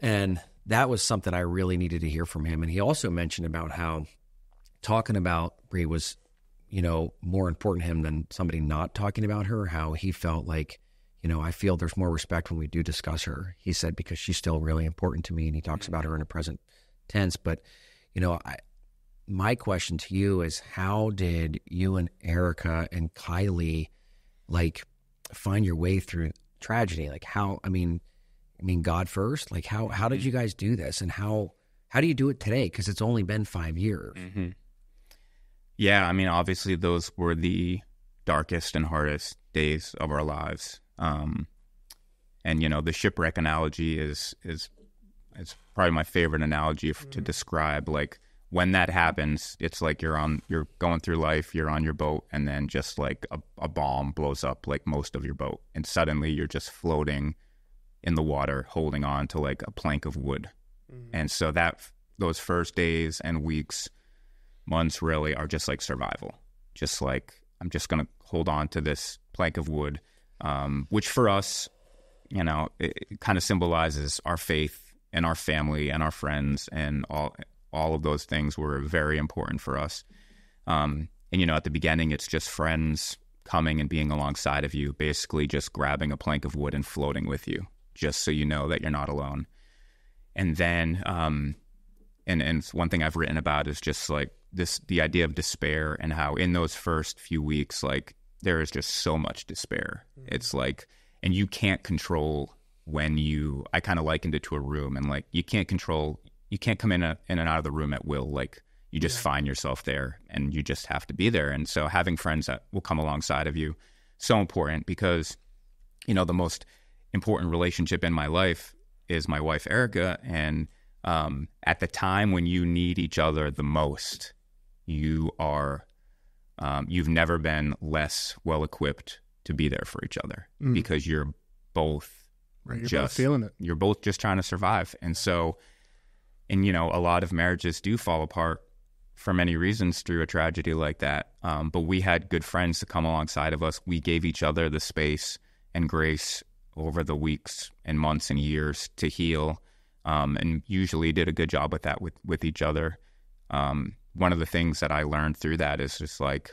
And that was something I really needed to hear from him. And he also mentioned about how talking about Bree was, more important to him than somebody not talking about her, how he felt like, I feel there's more respect when we do discuss her. He said, because she's still really important to me, and he talks about her in a present tense. But, my question to you is, how did you and Erica and Kylie, like, find your way through tragedy? Like, how, I mean, God first? Like, how did you guys do this? And how do you do it today? Because it's only been 5 years. Yeah, I mean, obviously those were the darkest and hardest days of our lives. And, the shipwreck analogy is probably my favorite analogy to describe, like, when that happens, it's like you're going through life, you're on your boat, and then just like a bomb blows up like most of your boat, and suddenly you're just floating in the water, holding on to like a plank of wood. And so those first days and weeks, months really are just like survival. Just like, I'm just going to hold on to this plank of wood, which for us, it kind of symbolizes our faith and our family and our friends, and all of those things were very important for us. And, at the beginning, it's just friends coming and being alongside of you, basically just grabbing a plank of wood and floating with you, just so you know that you're not alone. And then, and one thing I've written about is just like the idea of despair, and how in those first few weeks, like, there is just so much despair. It's like, and you can't control when I kind of likened it to a room, and like you can't come in and out of the room at will. Like you just find yourself there, and you just have to be there. And so having friends that will come alongside of you, so important, because, you know, the most important relationship in my life is my wife, Erica. And at the time when you need each other the most, you've never been less well equipped to be there for each other, because you're both both feeling it. You're both just trying to survive. And so, and you know, a lot of marriages do fall apart for many reasons through a tragedy like that. But we had good friends to come alongside of us. We gave each other the space and grace over the weeks and months and years to heal, and usually did a good job with that with each other. One of the things that I learned through that is just like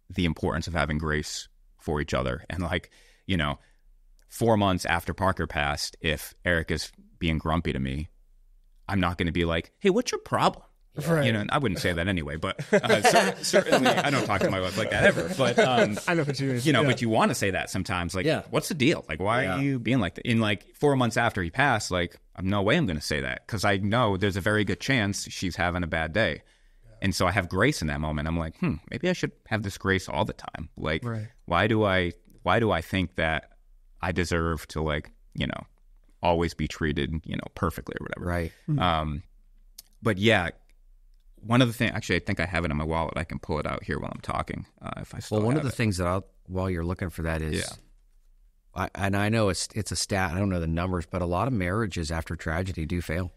the importance of having grace for each other. And like, you know, 4 months after Parker passed, if Eric is being grumpy to me, I'm not going to be like, hey, what's your problem? Right. You know, I wouldn't say that anyway, but certainly I don't talk to my wife like that ever. But I know what you mean. You know, but you want to say that sometimes. Like, what's the deal? Like, why are you being like that? In like 4 months after he passed, like, no way I'm going to say that, because I know there's a very good chance she's having a bad day. And so I have grace in that moment. I'm like, maybe I should have this grace all the time. Like, why do I think that I deserve to, like, you know, always be treated, you know, perfectly or whatever. Right. But yeah, one of the things, actually, I think I have it in my wallet. I can pull it out here while I'm talking. If I still one of the things that while you're looking for that is, I know it's a stat. I don't know the numbers, but a lot of marriages after tragedy do fail.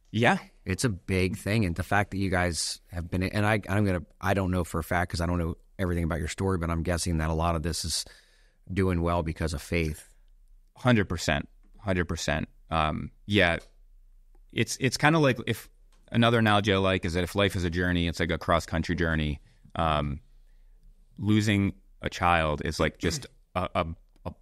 Yeah. It's a big thing. And the fact that you guys have been, and I don't know for a fact, because I don't know everything about your story, but I'm guessing that a lot of this is doing well because of faith. 100%. 100%. Yeah. It's kind of like, if another analogy I like is that if life is a journey, it's like a cross-country journey. Losing a child is like just a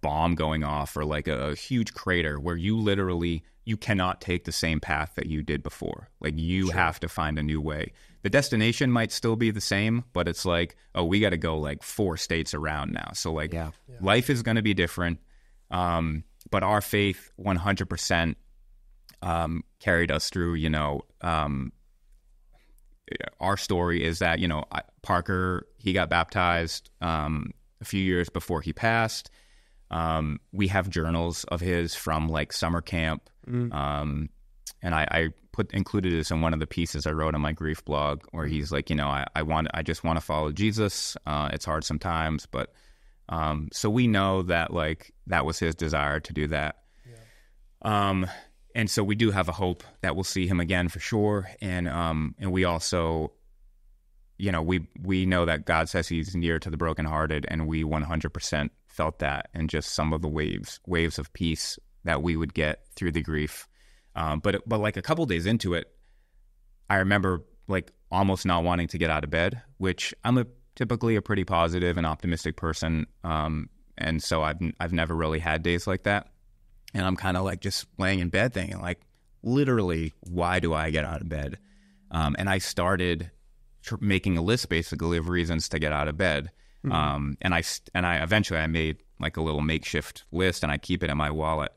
bomb going off, or like a huge crater where you cannot take the same path that you did before. Like you have to find a new way. The destination might still be the same, but it's like, oh, we got to go like 4 states around now. So like life is going to be different. But our faith 100% carried us through, you know. Our story is that, you know, Parker, he got baptized a few years before he passed. We have journals of his from like summer camp. And I included this in one of the pieces I wrote on my grief blog, where he's like, you know, I just want to follow Jesus. It's hard sometimes, but so we know that like that was his desire to do that. And so we do have a hope that we'll see him again for sure. And we also, you know, we know that God says he's near to the brokenhearted, and we 100% felt that, and just some of the waves of peace that we would get through the grief. But like a couple days into it, I remember like almost not wanting to get out of bed, which I'm typically a pretty positive and optimistic person. And so I've never really had days like that. And I'm kind of like just laying in bed thinking like, literally, why do I get out of bed? And I started making a list basically of reasons to get out of bed. And I eventually I made like a little makeshift list, and I keep it in my wallet.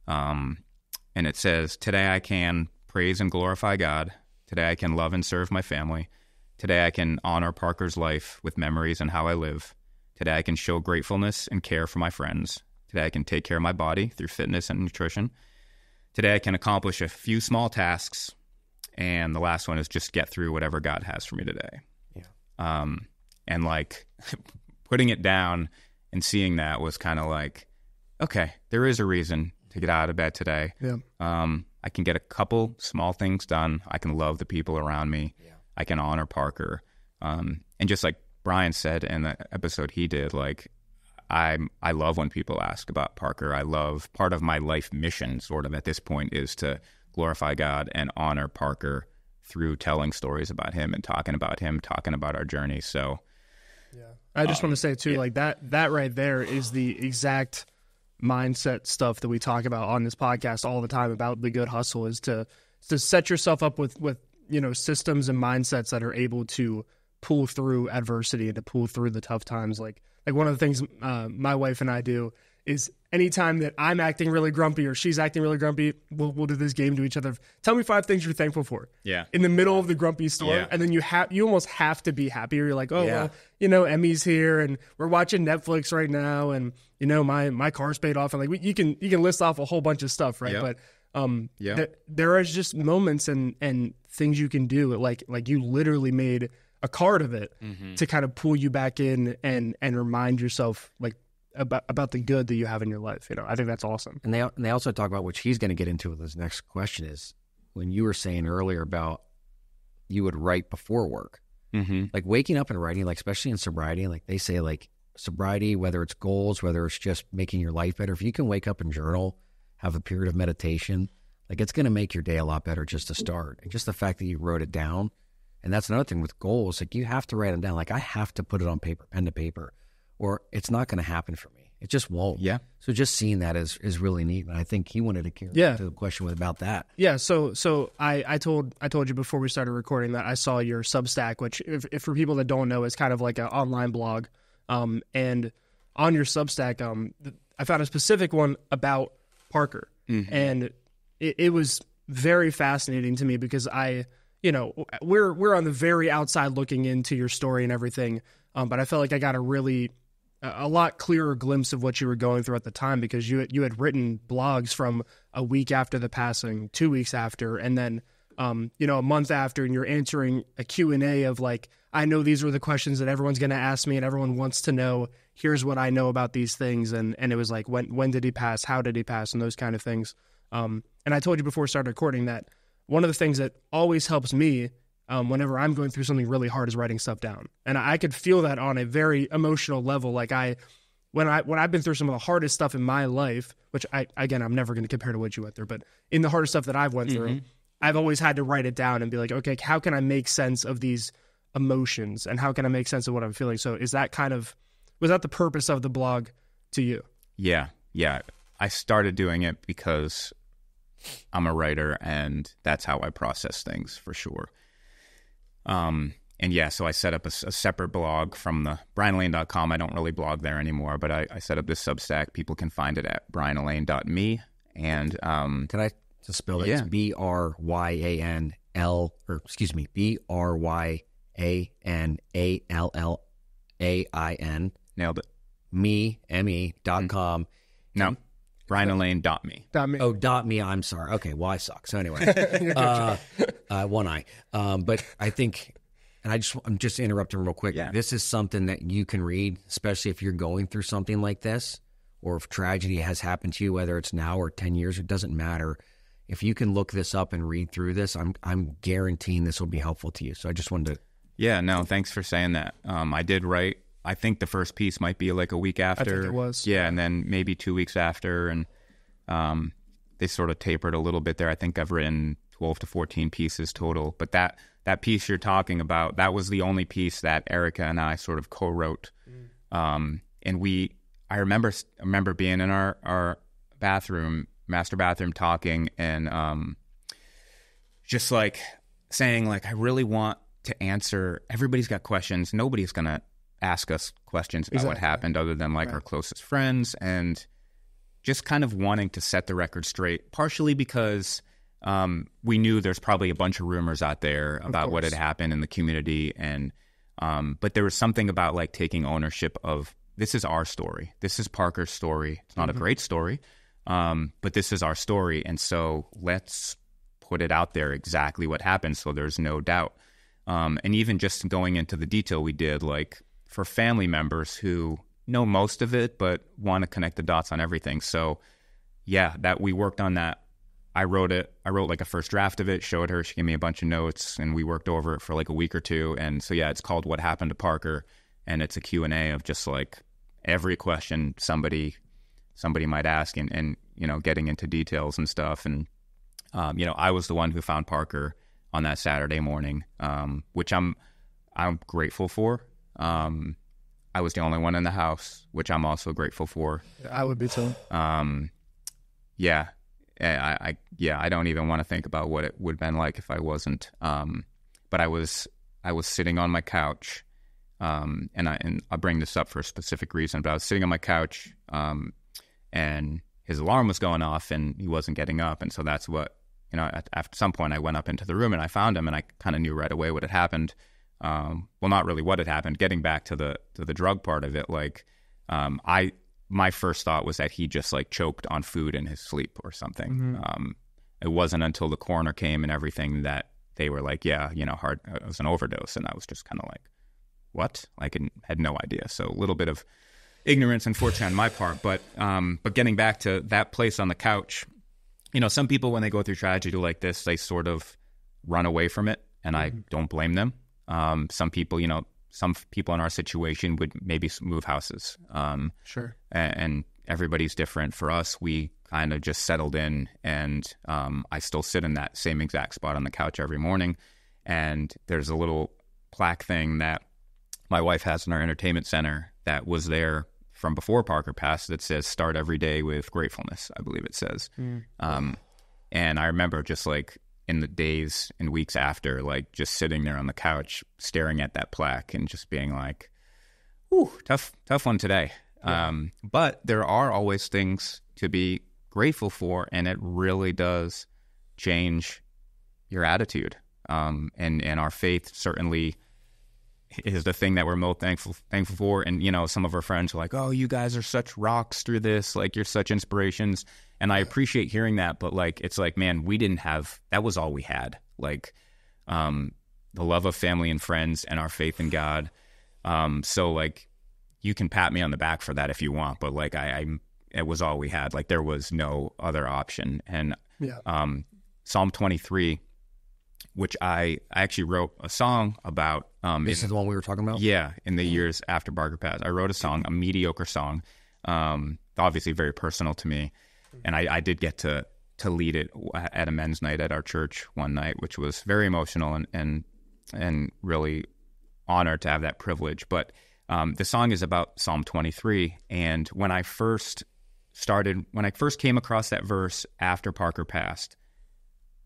And it says, today I can praise and glorify God. Today I can love and serve my family. Today I can honor Parker's life with memories and how I live. Today I can show gratefulness and care for my friends. Today I can take care of my body through fitness and nutrition. Today I can accomplish a few small tasks. And the last one is just get through whatever God has for me today. And like putting it down and seeing that was kind of like, okay, there is a reason to get out of bed today. I can get a couple small things done. I can love the people around me. I can honor Parker. And just like Bryan said in the episode he did, like, I love when people ask about Parker. I love, part of my life mission sort of at this point is to glorify God and honor Parker through telling stories about him and talking about our journey. So I just want to say too, like that right there is the exact mindset stuff that we talk about on this podcast all the time about the good hustle, is to set yourself up with, you know, systems and mindsets that are able to pull through adversity and to pull through the tough times. Like one of the things my wife and I do is anytime that I'm acting really grumpy or she's acting really grumpy, we'll do this game to each other. Tell me 5 things you're thankful for. Yeah. In the middle of the grumpy storm. Yeah. And then you almost have to be happy. You're like, well, Emmy's here and we're watching Netflix right now. And, my car's paid off. And like, you can list off a whole bunch of stuff, right? Yep. But there is just moments and things you can do. Like you literally made a card of it to kind of pull you back in and remind yourself like about the good that you have in your life. I think that's awesome. And they also talk about, which he's going to get into with his next question, is when you were saying earlier about you would write before work, like waking up and writing, like especially in sobriety, like they say, like sobriety, whether it's goals, whether it's just making your life better, if you can wake up and journal, have a period of meditation, like it's going to make your day a lot better just to start. And just the fact that you wrote it down. And that's another thing with goals, like you have to write them down. Like I have to put it on paper, pen to paper, or it's not going to happen for me. It just won't. Yeah. So just seeing that is really neat. And I think he wanted to carry to the question about that. Yeah. So I told you before we started recording that I saw your Substack, which if for people that don't know is kind of like an online blog. And on your Substack, I found a specific one about Parker. And it was very fascinating to me because we're on the very outside looking into your story and everything. But I felt like I got a lot clearer glimpse of what you were going through at the time, because you had written blogs from a week after the passing, 2 weeks after, and then a month after, and you're answering a Q&A of like, I know these were the questions that everyone's going to ask me and everyone wants to know. Here's what I know about these things. And it was like, when did he pass? How did he pass? And those kind of things. And I told you before we started recording that one of the things that always helps me whenever I'm going through something really hard is writing stuff down. And I could feel that on a very emotional level. Like when I've been through some of the hardest stuff in my life, which I'm never going to compare to what you went through, but in the hardest stuff that I've went through, I've always had to write it down and be like, okay, how can I make sense of these emotions and how can I make sense of what I'm feeling? So was that the purpose of the blog to you? Yeah. I started doing it because I'm a writer and that's how I process things for sure. So I set up a separate blog from the BryanAllain.com. I don't really blog there anymore, but I set up this Substack. People can find it at BryanAllain.me. And can I just spell it? Yeah. It's BryanAllain. Nailed it. me.com. No. BryanAllain.me. .me. I'm sorry. Okay. Well, I suck. So anyway, one eye. But I think, and I'm just interrupting real quick. Yeah. This is something that you can read, especially if you're going through something like this, or if tragedy has happened to you, whether it's now or 10 years, it doesn't matter. If you can look this up and read through this, I'm guaranteeing this will be helpful to you. So I just wanted to. Yeah, no, thanks for saying that. I did write. I think the first piece might be like a week after. I think it was. Yeah, and then maybe 2 weeks after, and they sort of tapered a little bit there. I think I've written 12 to 14 pieces total. But that piece you're talking about, that was the only piece that Erica and I sort of co-wrote. And I remember being in our master bathroom talking, and just like saying like, I really want to answer. Everybody's got questions. Nobody's going to ask us questions about what happened other than like our closest friends, and just kind of wanting to set the record straight, partially because we knew there's probably a bunch of rumors out there about what had happened in the community. And but there was something about like taking ownership of, this is our story. This is Parker's story. It's not a great story, but this is our story. And so let's put it out there exactly what happened so there's no doubt. And even just going into the detail we did, like for family members who know most of it but want to connect the dots on everything. So yeah, that we worked on that. I wrote like a first draft of it, showed her, she gave me a bunch of notes, and we worked over it for like a week or two. And so yeah, it's called What Happened to Parker, and it's a Q&A of just like every question somebody might ask, and getting into details and stuff. And I was the one who found Parker on that Saturday morning, which I'm grateful for. I was the only one in the house, which I'm also grateful for. I would be too. Yeah. I don't even want to think about what it would have been like if I wasn't. But I was sitting on my couch, and I'll bring this up for a specific reason. But I was sitting on my couch, and his alarm was going off and he wasn't getting up. And so that's what, at some point I went up into the room and I found him, and I kind of knew right away what had happened. Well, not really what had happened. Getting back to the drug part of it, like, my first thought was that he just like choked on food in his sleep or something. It wasn't until the coroner came and everything that they were like, yeah, it was an overdose. And I was just kind of like, what? Like, I had no idea. So a little bit of ignorance, unfortunately, on my part. But getting back to that place on the couch, some people, when they go through tragedy like this, they sort of run away from it, and I don't blame them. Some people in our situation would maybe move houses. Sure. And everybody's different. For us, we kind of just settled in, and I still sit in that same exact spot on the couch every morning. And there's a little plaque thing that my wife has in our entertainment center that was there from before Parker passed that says, "Start every day with gratefulness," I believe it says. And I remember just like in the days and weeks after, like just sitting there on the couch, staring at that plaque and just being like, "Ooh, tough one today." Yeah. But there are always things to be grateful for, and it really does change your attitude. And our faith certainly is the thing that we're most thankful for. And, some of our friends are like, "Oh, you guys are such rocks through this. Like, you're such inspirations." And I appreciate hearing that. But like, it's like, man, that was all we had. Like, the love of family and friends and our faith in God. So like, you can pat me on the back for that if you want, but like, it was all we had. Like, there was no other option. And Psalm 23, which I actually wrote a song about. This is the one we were talking about? Yeah, in the years after Parker passed. I wrote a song, a mediocre song, obviously very personal to me. And I did get to lead it at a men's night at our church one night, which was very emotional and really honored to have that privilege. But the song is about Psalm 23. And when I first came across that verse after Parker passed,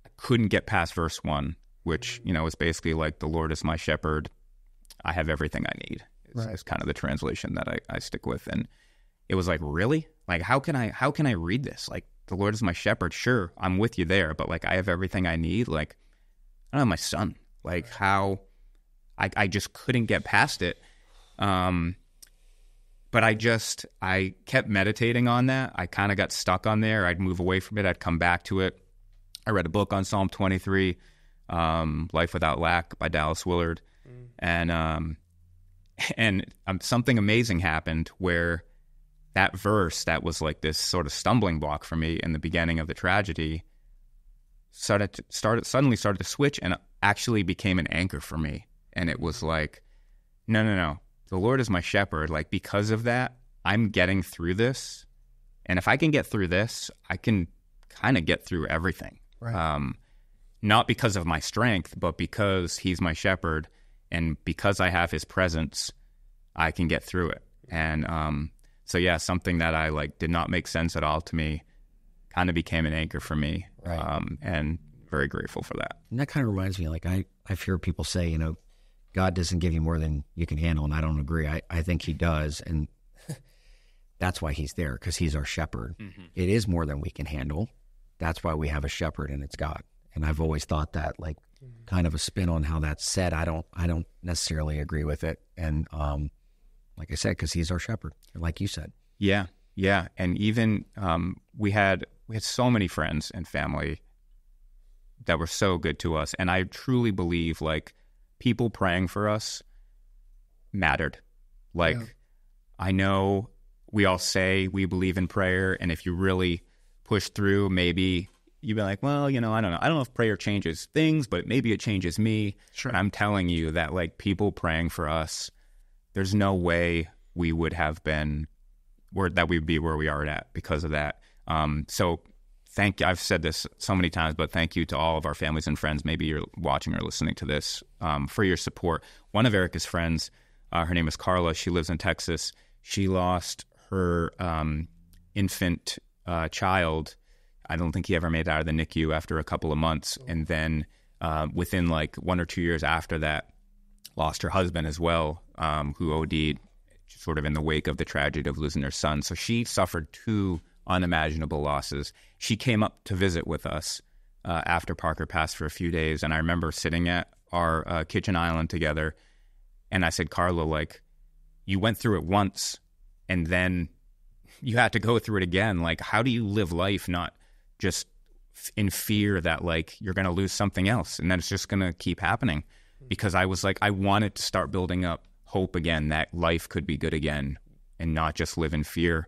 I couldn't get past verse 1, which, is basically like, "The Lord is my shepherd. I have everything I need." It's kind of the translation that I stick with. And it was like, really? Like, how can I read this? Like, "The Lord is my shepherd." Sure, I'm with you there. But like, I have everything I need. Like, I don't have my son. Like, how I just couldn't get past it. But I kept meditating on that. I kind of got stuck on there. I'd move away from it. I'd come back to it. I read a book on Psalm 23, Life Without Lack by Dallas Willard. And something amazing happened where that verse that was like this sort of stumbling block for me in the beginning of the tragedy suddenly started to switch and actually became an anchor for me. And it was like, no. The Lord is my shepherd. Like, because of that, I'm getting through this. And if I can get through this, I can kind of get through everything. Right. Not because of my strength, but because he's my shepherd. And because I have his presence, I can get through it. And so, yeah, something that I like did not make sense at all to me kind of became an anchor for me. Right. And very grateful for that. And that kind of reminds me, like, I've heard people say, God doesn't give you more than you can handle, and I don't agree. I think he does, and that's why he's there, because he's our shepherd. Mm-hmm. It is more than we can handle. That's why we have a shepherd, and it's God. And I've always thought that, like, kind of a spin on how that's said. I don't necessarily agree with it, and like I said, because he's our shepherd, like you said. Yeah, and even we had so many friends and family that were so good to us, and I truly believe, like, people praying for us mattered. Like, I know we all say we believe in prayer, and if you really push through, maybe you'd be like, well, I don't know. I don't know if prayer changes things, but maybe it changes me. Sure. And I'm telling you that, like, people praying for us, there's no way we would have been that we'd be where we are at because of that. So thank you. I've said this so many times, but thank you to all of our families and friends. Maybe you're watching or listening to this, for your support. One of Erica's friends, her name is Carla. She lives in Texas. She lost her infant child. I don't think he ever made it out of the NICU after a couple of months. And then within like 1 or 2 years after that, lost her husband as well, who OD'd sort of in the wake of the tragedy of losing her son. So she suffered 2 unimaginable losses. She came up to visit with us after Parker passed for a few days. And I remember sitting at our kitchen island together. And I said, Carla, like, you went through it once and then you had to go through it again. Like, how do you live life not just in fear that, like, you're going to lose something else and then it's just going to keep happening? Because I was like, I wanted to start building up hope again, that life could be good again and not just live in fear.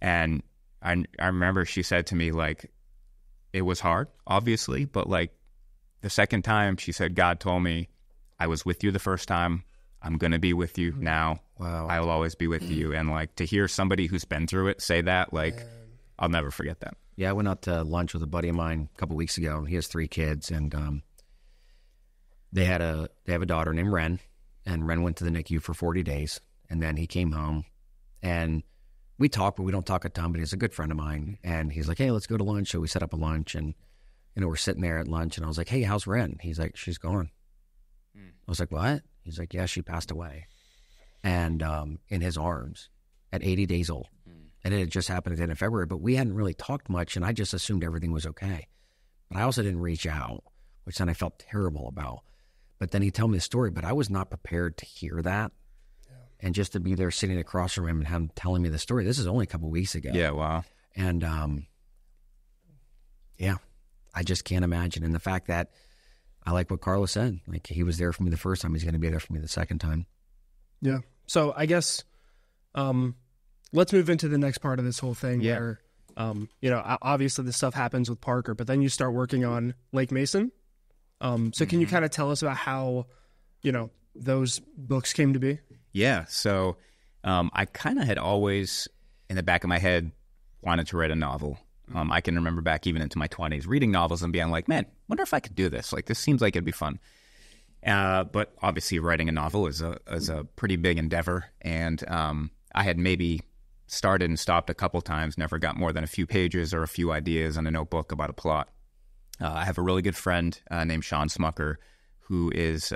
And I remember she said to me, like, it was hard, obviously, but like the second time she said, God told me I was with you the first time. I'm going to be with you now. Wow. I will always be with you. And like to hear somebody who's been through it say that, like, I'll never forget that. Yeah, I went out to lunch with a buddy of mine a couple weeks ago. He has 3 kids, and they have a daughter named Ren, and Ren went to the NICU for 40 days, and then he came home, and we talk, but we don't talk a ton, but he's a good friend of mine, and he's like, hey, let's go to lunch. So we set up a lunch, and we're sitting there at lunch, and I was like, hey, how's Ren? He's like, she's gone. I was like, what? He's like, yeah, she passed away. And in his arms at 80 days old. And it had just happened at the end of February, but we hadn't really talked much, and I just assumed everything was okay. But I also didn't reach out, which then I felt terrible about. But then he told me the story, but I was not prepared to hear that. Yeah. And just to be there sitting across from him and him telling me the story. This is only a couple of weeks ago. Yeah, wow. And, yeah, I just can't imagine. And the fact that I like what Carlos said. Like, he was there for me the first time. He's going to be there for me the second time. Yeah. So I guess let's move into the next part of this whole thing where, obviously this stuff happens with Parker, but then you start working on Lake Mason. So can you kind of tell us about how, those books came to be? Yeah. So I kind of had always, in the back of my head, wanted to write a novel. I can remember back even into my 20s reading novels and being like, man, wonder if I could do this. Like, this seems like it'd be fun. But obviously writing a novel is a pretty big endeavor. And I had maybe started and stopped a couple times, never got more than a few pages or a few ideas in a notebook about a plot. I have a really good friend named Sean Smucker, who is,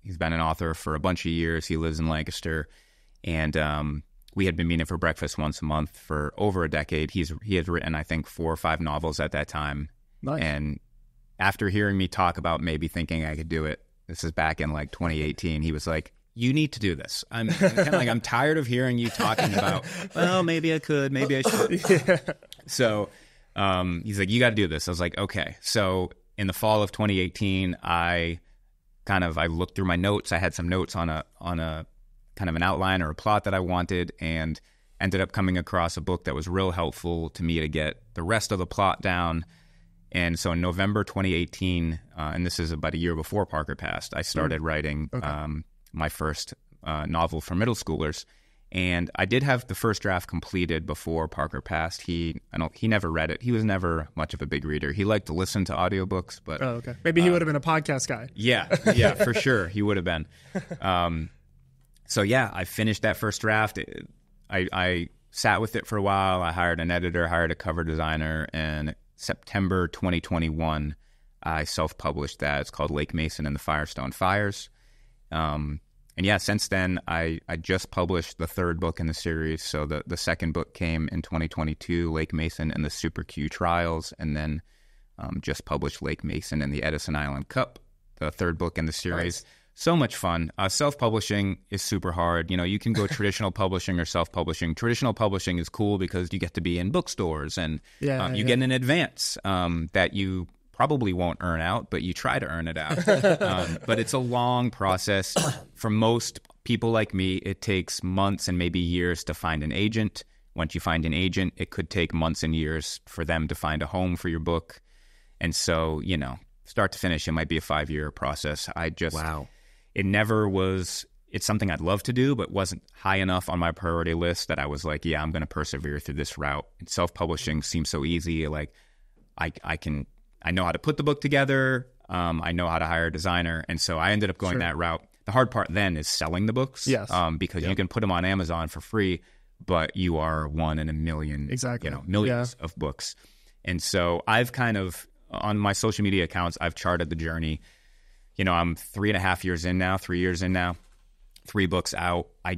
he's been an author for a bunch of years. He lives in Lancaster. And we had been meeting for breakfast once a month for over a decade. He had written, I think, 4 or 5 novels at that time. Nice. And after hearing me talk about maybe thinking I could do it, this is back in like 2018, he was like, you need to do this. I'm kind of like, I'm tired of hearing you talking about, well, maybe I could, maybe I should. Yeah. So he's like, you got to do this. I was like, okay. So in the fall of 2018, I looked through my notes. I had some notes on a kind of an outline or a plot that I wanted, and ended up coming across a book that was real helpful to me to get the rest of the plot down. And so in November 2018, and this is about a year before Parker passed, I started writing my first novel for middle schoolers. And I did have the first draft completed before Parker passed. He never read it. He was never much of a big reader. He liked to listen to audiobooks, but maybe he would have been a podcast guy. Yeah, for sure, he would have been. So yeah, I finished that first draft. I sat with it for a while. I hired an editor, hired a cover designer, and September 2021, I self-published that. It's called Lake Mason and the Firestone Fires. And yeah, since then, I just published the 3rd book in the series. So the second book came in 2022, Lake Mason and the Super Q Trials, and then just published Lake Mason and the Edison Island Cup, the 3rd book in the series. Nice. So much fun. Self-publishing is super hard. You can go traditional publishing or self-publishing. Traditional publishing is cool because you get to be in bookstores and you get an advance that you probably won't earn out, but you try to earn it out. But it's a long process. For most people like me, it takes months and maybe years to find an agent. Once you find an agent, it could take months and years for them to find a home for your book. And so, start to finish, it might be a 5-year process. Wow. It never was, it's something I'd love to do, but wasn't high enough on my priority list that I was like, yeah, I'm going to persevere through this route. And self-publishing seems so easy. Like I know how to put the book together. I know how to hire a designer. And so I ended up going that route. The hard part then is selling the books. Yes. Because you can put them on Amazon for free, but you are one in a million, millions of books. And so I've kind of, on my social media accounts, I've charted the journey. I'm 3.5 years in now, 3 years in now, 3 books out. I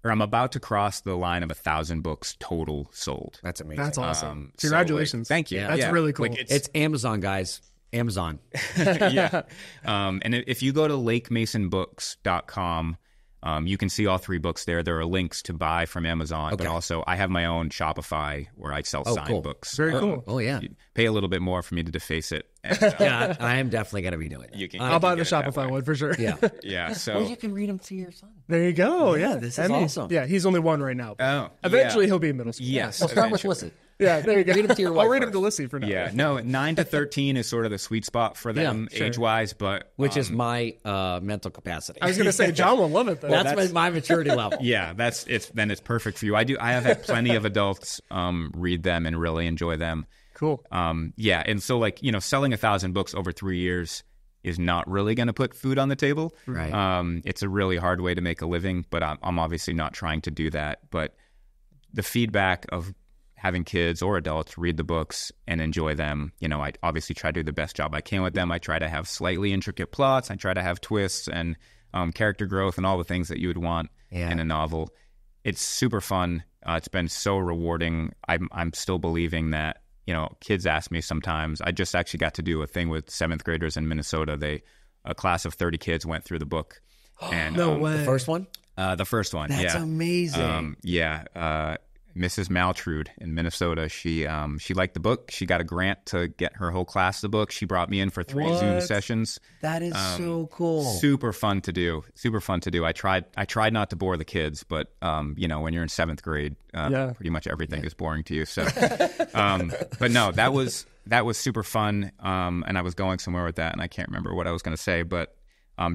or I'm about to cross the line of 1,000 books total sold. That's amazing. That's awesome. Congratulations. Thank you. That's really cool. Like, It's Amazon, guys. Amazon. Yeah. And if you go to lakemasonbooks.com, you can see all 3 books there. There are links to buy from Amazon, but also I have my own Shopify where I sell signed books. Very cool. Oh, yeah. You pay a little bit more for me to deface it. And, Yeah, I am definitely going to be doing it. I'll buy the Shopify one for sure. Yeah. Yeah. So Well, you can read them to your son. There you go. Yeah, Yeah, this is awesome. Yeah, he's only 1 right now. Oh, Eventually, yeah. he'll be in middle school. Yes. We'll start with eventually. Lissy. Yeah, there you go. Read them to your wife I'll read him first. to Lissy for now. Yeah. No, 9 to 13 is sort of the sweet spot for them sure. age-wise, but Which is my mental capacity. I was going to say, John will love it, though. That's my maturity level. yeah, then it's perfect for you. I have had plenty of adults read them and really enjoy them. Cool. Yeah, and so like, selling 1,000 books over 3 years is not really going to put food on the table. Right. It's a really hard way to make a living, but I'm obviously not trying to do that. But the feedback of having kids or adults read the books and enjoy them, I obviously try to do the best job I can with them. I try to have slightly intricate plots. I try to have twists and character growth and all the things that you would want in a novel. It's super fun. It's been so rewarding. I'm still believing that, kids ask me sometimes. I just actually got to do a thing with 7th graders in Minnesota. A class of 30 kids went through the book. And, No way. The first one? The first one, That's yeah. amazing. Mrs. Maltrude in Minnesota. She liked the book. She got a grant to get her whole class the book. She brought me in for 3 Zoom sessions. That is so cool. Super fun to do. I tried not to bore the kids, but when you're in 7th grade, pretty much everything is boring to you. So, but no, that was super fun. And I was going somewhere with that, and I can't remember what I was going to say, but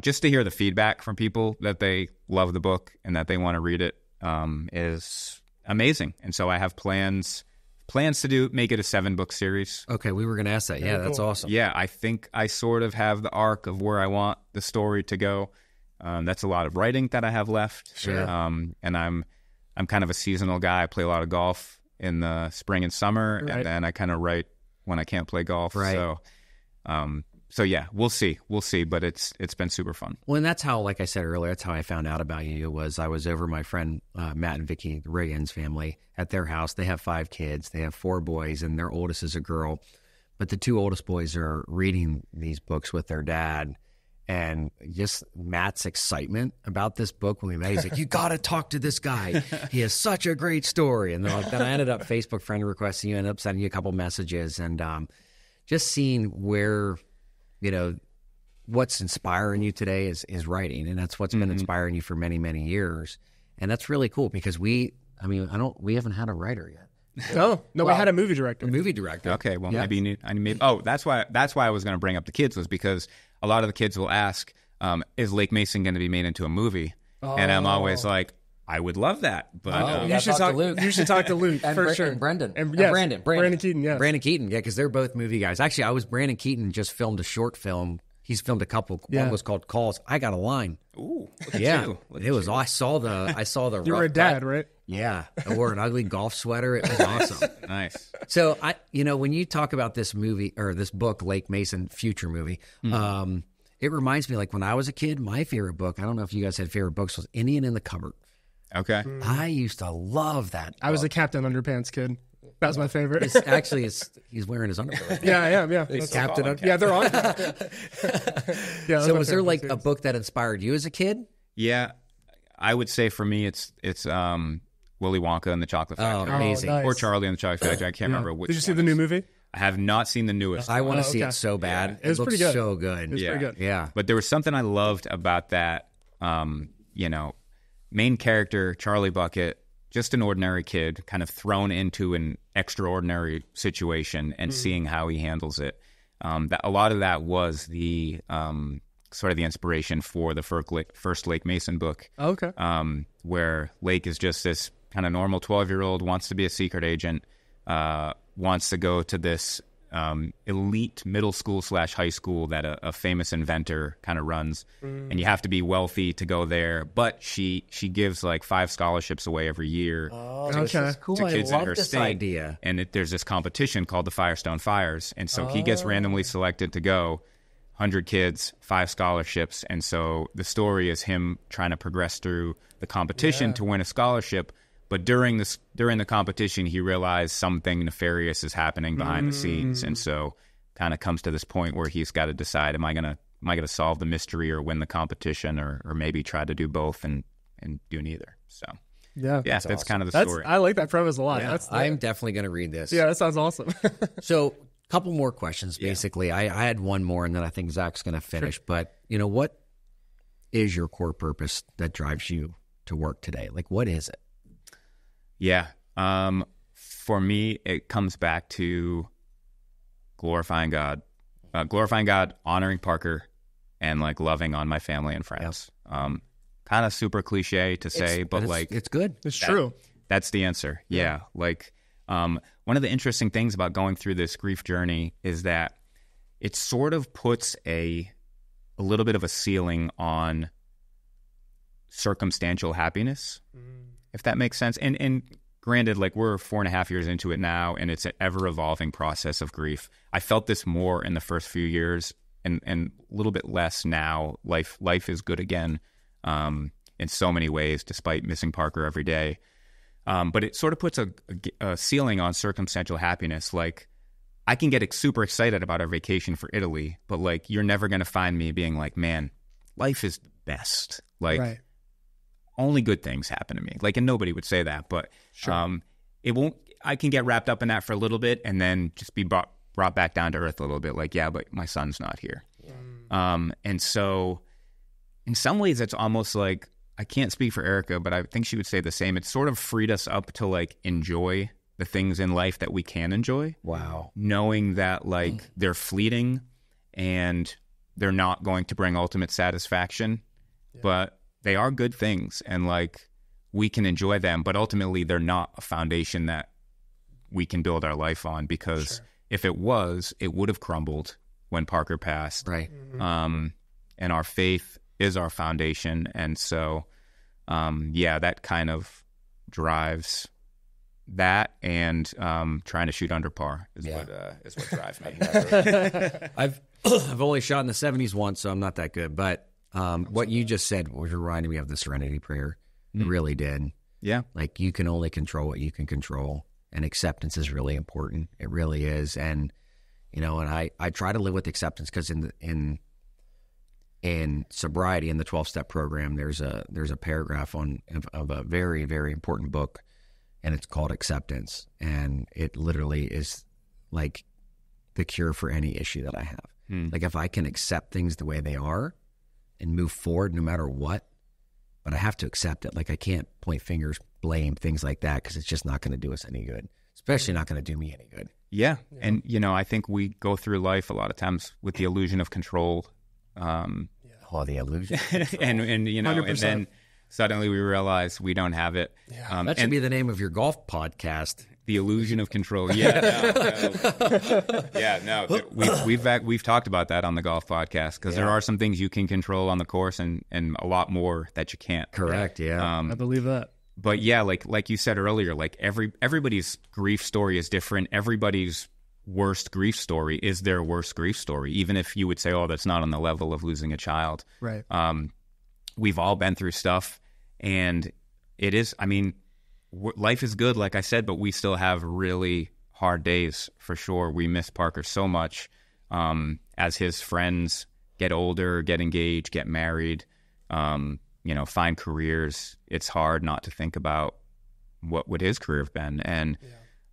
just to hear the feedback from people that they love the book and that they want to read it is amazing. And so I have plans to make it a 7-book series. Okay, we were going to ask that. Yeah, that's awesome. Yeah, I think I sort of have the arc of where I want the story to go. That's a lot of writing that I have left. Sure. And I'm kind of a seasonal guy. I play a lot of golf in the spring and summer, and then I kind of write when I can't play golf. Right. So yeah, we'll see, but it's been super fun. Well, and that's how, like I said earlier, that's how I found out about you. I was over my friend Matt and Vicky, the Riggins family, at their house. They have 5 kids. They have 4 boys, and their oldest is a girl. But the 2 oldest boys are reading these books with their dad. And just Matt's excitement about this book when we met, he's like, "You got to talk to this guy. He has such a great story." And then I ended up Facebook friend requesting you, ended up sending you a couple messages, and just seeing where, what's inspiring you today is writing, and that's what's been inspiring you for many, many years. And that's really cool because we haven't had a writer yet. No, we had a movie director. Okay, well, maybe that's why I was going to bring up the kids, was because a lot of the kids will ask, is Lake Mason going to be made into a movie? And I'm always like, I would love that, but You should talk to Luke for sure. And Brendan. And Brandon Keaton, yeah. Brandon Keaton, yeah, because they're both movie guys. Actually, Brandon Keaton just filmed a short film. He's filmed a couple. One was called Calls. I Got a Line. Ooh, It was. I saw the. You were a dad, right? Yeah, I wore an ugly golf sweater. It was awesome. Nice. So when you talk about this movie or this book, Lake Mason, future movie, it reminds me, like when I was a kid, my favorite book, I don't know if you guys had favorite books, was Indian in the Cupboard. Okay. I used to love that book. I was a Captain Underpants kid. That was my favorite. He's wearing his underwear. Yeah. It's Captain Underpants. Yeah, they're on. So was there like a book that inspired you as a kid? Yeah, I would say for me, it's Willy Wonka and the Chocolate Factory. Oh, amazing. nice. Or Charlie and the Chocolate Factory. I can't remember which. Did you see one the it new is. movie? I have not seen the newest. I want to see okay. it so bad. It was looks pretty good. so good. It was pretty good. Yeah. But there was something I loved about that, main character, Charlie Bucket, just an ordinary kid, kind of thrown into an extraordinary situation and seeing how he handles it. A lot of that was the sort of the inspiration for the first Lake Mason book. Oh, okay. Where Lake is just this kind of normal 12-year-old, wants to be a secret agent, wants to go to this elite middle school / high school that a famous inventor kind of runs, and you have to be wealthy to go there. But she gives like 5 scholarships away every year Okay. Cool. to I kids in love her this state. idea. And there's this competition called the Firestone Fires, and so he gets randomly selected to go. 100 kids, 5 scholarships. And so the story is him trying to progress through the competition to win a scholarship. But during the competition, he realized something nefarious is happening behind the scenes. And so kind of comes to this point where he's got to decide, am I going to solve the mystery or win the competition, or maybe try to do both and do neither. So that's awesome. Kind of the story. I like that premise a lot. Yeah, I'm definitely going to read this. Yeah, that sounds awesome. So couple more questions, basically. I had one more, and then I think Zach's going to finish. Sure. But, what is your core purpose that drives you to work today? Like, what is it? Yeah. For me, it comes back to glorifying God, honoring Parker, and like loving on my family and friends. Yep. Kind of super cliche to say, but it's good. It's true. That's the answer. Yeah. Like, one of the interesting things about going through this grief journey is that it sort of puts a little bit of a ceiling on circumstantial happiness, if that makes sense. And granted, like, we're 4.5 years into it now, and it's an ever-evolving process of grief. I felt this more in the first few years and a little bit less now. Life is good again in so many ways, despite missing Parker every day. But it sort of puts a ceiling on circumstantial happiness. Like, I can get super excited about our vacation for Italy, but like, you're never going to find me being like, man, life is the best. Like, only good things happen to me. Like, and nobody would say that, but it won't. I can get wrapped up in that for a little bit and then just be brought back down to earth a little bit. Like, yeah, but my son's not here. And so in some ways, it's almost like, I can't speak for Erica, but I think she would say the same. It's sort of freed us up to like enjoy the things in life that we can enjoy. Wow. Knowing that like they're fleeting and they're not going to bring ultimate satisfaction, but they are good things, and like, we can enjoy them, but ultimately they're not a foundation that we can build our life on, because if it was, it would have crumbled when Parker passed. Right. And our faith is our foundation. And so, that kind of drives that, and trying to shoot under par is what drives me. I've only shot in the 70s once, so I'm not that good. But what you just said was reminding me of the Serenity Prayer. It really did. Yeah. Like, you can only control what you can control, and acceptance is really important. It really is. And, and I try to live with acceptance, because in sobriety, in the 12-step program, there's a paragraph of a very, very important book, and it's called Acceptance. And it literally is like the cure for any issue that I have. Like, if I can accept things the way they are and move forward no matter what, but I have to accept it. Like, I can't point fingers, blame, things like that, because it's just not going to do us any good, especially not going to do me any good. Yeah. And, I think we go through life a lot of times with the illusion of control. The illusion. and 100%. And then suddenly we realize we don't have it. Yeah. That should be the name of your golf podcast. The illusion of control. Yeah. We've talked about that on the golf podcast, because there are some things you can control on the course, and a lot more that you can't. Correct. Yeah. I believe that. But yeah, like you said earlier, like everybody's grief story is different. Everybody's worst grief story is their worst grief story, even if you would say, oh, that's not on the level of losing a child. Right. We've all been through stuff, and it is, life is good, like I said, but we still have really hard days for sure. We miss Parker so much. As his friends get older, get engaged, get married, find careers, it's hard not to think about what would his career have been, and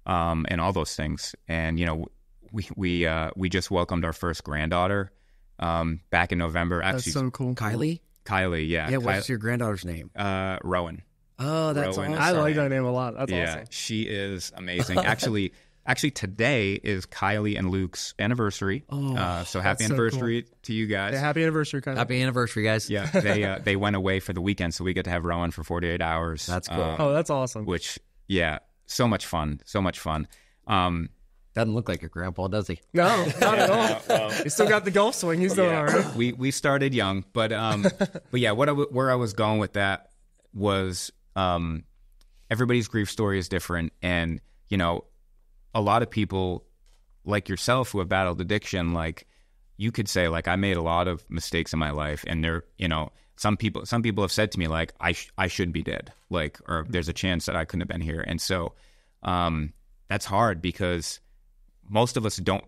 all those things. And we just welcomed our first granddaughter back in November. Actually, that's so cool. Kylie, yeah. Yeah, what's your granddaughter's name? Rowan. Oh, that's Rowan. awesome. I like that name a lot. That's awesome. Yeah, she is amazing. Actually, today is Kylie and Luke's anniversary. So happy anniversary to you guys. Yeah, happy anniversary, Kylie. Happy anniversary, guys. Yeah, they went away for the weekend, so we get to have Rowan for 48 hours. That's cool. That's awesome. Which, so much fun. So much fun. Doesn't look like your grandpa, does he? No, not at all. He's still got the golf swing. He's doing all right. We started young, but yeah, where I was going with that was everybody's grief story is different, and a lot of people like yourself who have battled addiction, like, you could say like I made a lot of mistakes in my life, and there, some people have said to me like I should be dead, like, or there's a chance that I couldn't have been here. And so that's hard because most of us don't,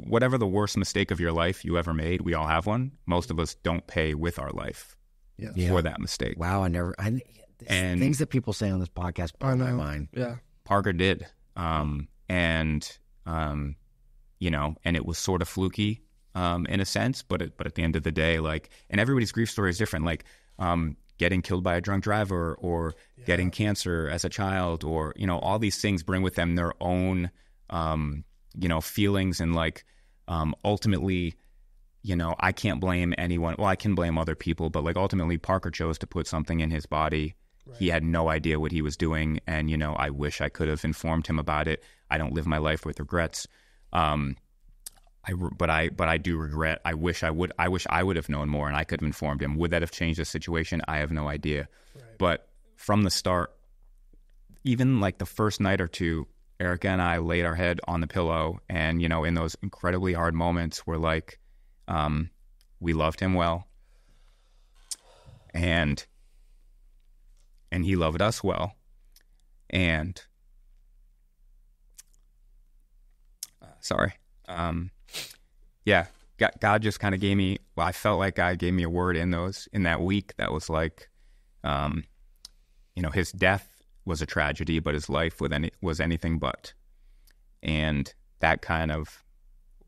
whatever the worst mistake of your life you ever made, we all have one. Most of us don't pay with our life for that mistake. Wow, and things that people say on this podcast blow my mind. Yeah, Parker did, and it was sort of fluky. In a sense, but at the end of the day, like, and everybody's grief story is different. Like, getting killed by a drunk driver, or getting cancer as a child, or all these things bring with them their own, feelings, and like, ultimately, I can't blame anyone. Well, I can blame other people, but like ultimately, Parker chose to put something in his body. Right. He had no idea what he was doing, and I wish I could have informed him about it. I don't live my life with regrets. But I do regret. I wish I would have known more, and I could have informed him. Would that have changed the situation? I have no idea. Right. But from the start, even like the first night or two, Erica and I laid our head on the pillow, and in those incredibly hard moments, we're like, we loved him well, and he loved us well, and God just kind of gave me, I felt like God gave me a word in that week that was like, his death was a tragedy, but his life was anything but. And that kind of,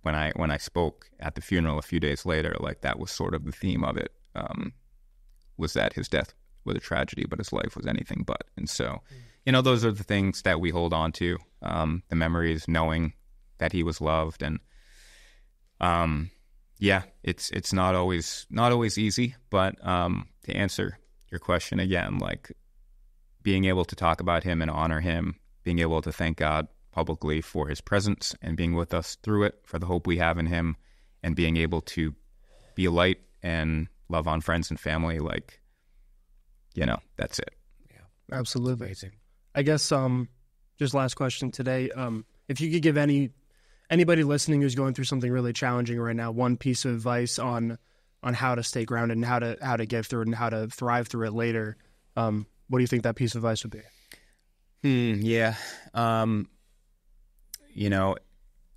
when I spoke at the funeral a few days later, like that was sort of the theme of it, was that his death was a tragedy, but his life was anything but. And so, those are the things that we hold on to, the memories, knowing that he was loved. And it's not always easy, but to answer your question again, like being able to talk about him and honor him, being able to thank God publicly for his presence and being with us through it, for the hope we have in him, and being able to be a light and love on friends and family, like, that's it. Yeah, absolutely. Amazing. I guess just last question today, if you could give anybody listening who's going through something really challenging right now, one piece of advice on how to stay grounded and how to get through it and how to thrive through it later, what do you think that piece of advice would be?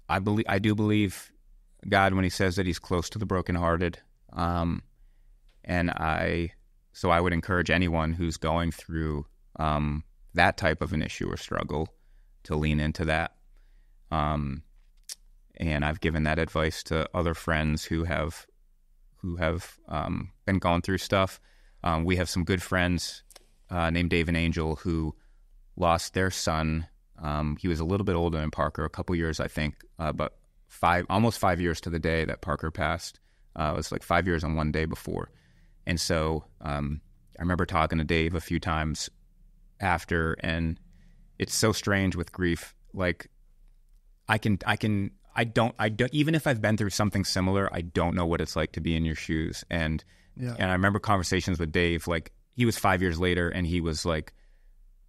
I do believe God when he says that he's close to the brokenhearted. So I would encourage anyone who's going through that type of an issue or struggle to lean into that. And I've given that advice to other friends who have been going through stuff. We have some good friends named Dave and Angel who lost their son. He was a little bit older than Parker, a couple years, I think, but almost 5 years to the day that Parker passed. It was like 5 years on one day before. And so I remember talking to Dave a few times after, and it's so strange with grief. Like I don't, even if I've been through something similar, I don't know what it's like to be in your shoes. And I remember conversations with Dave, like he was 5 years later, and he was like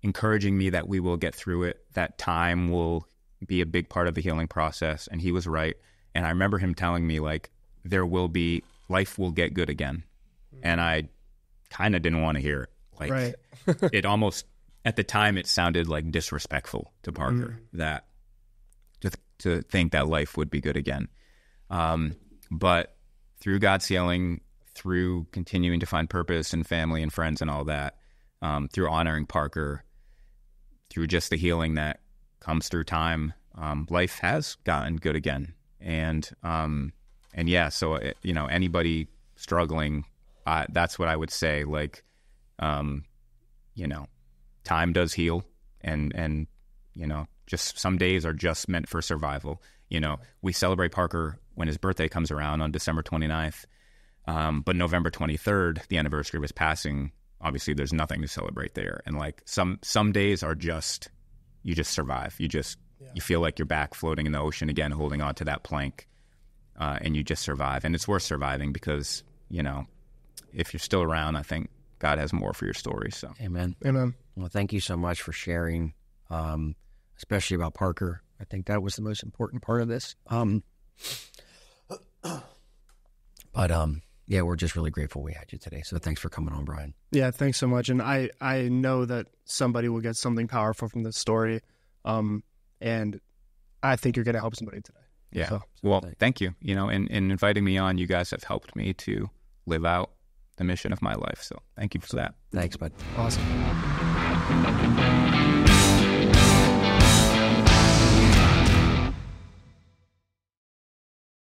encouraging me that we will get through it, that time will be a big part of the healing process. And he was right. And I remember him telling me like, life will get good again. And I kind of didn't want to hear it. Like right. It almost, at the time, it sounded like disrespectful to Parker that to think that life would be good again. But through God's healing, through continuing to find purpose and family and friends and all that, through honoring Parker, through just the healing that comes through time, life has gotten good again. And so anybody struggling, that's what I would say. Like, time does heal, and just some days are just meant for survival. We celebrate Parker when his birthday comes around on December 29th. But November 23rd, the anniversary of his passing, obviously there's nothing to celebrate there. And like some days are just, you just survive. You feel like you're back floating in the ocean again, holding on to that plank, and you just survive. And it's worth surviving because, if you're still around, I think God has more for your story. So, Amen. Well, thank you so much for sharing, especially about Parker. I think that was the most important part of this. But yeah, we're just really grateful we had you today. So thanks for coming on, Bryan. Yeah, thanks so much. And I know that somebody will get something powerful from this story. And I think you're going to help somebody today. Yeah. So, well, thank you. You know, in inviting me on, you guys have helped me to live out the mission of my life. So thank you for that. Thanks, bud. Awesome.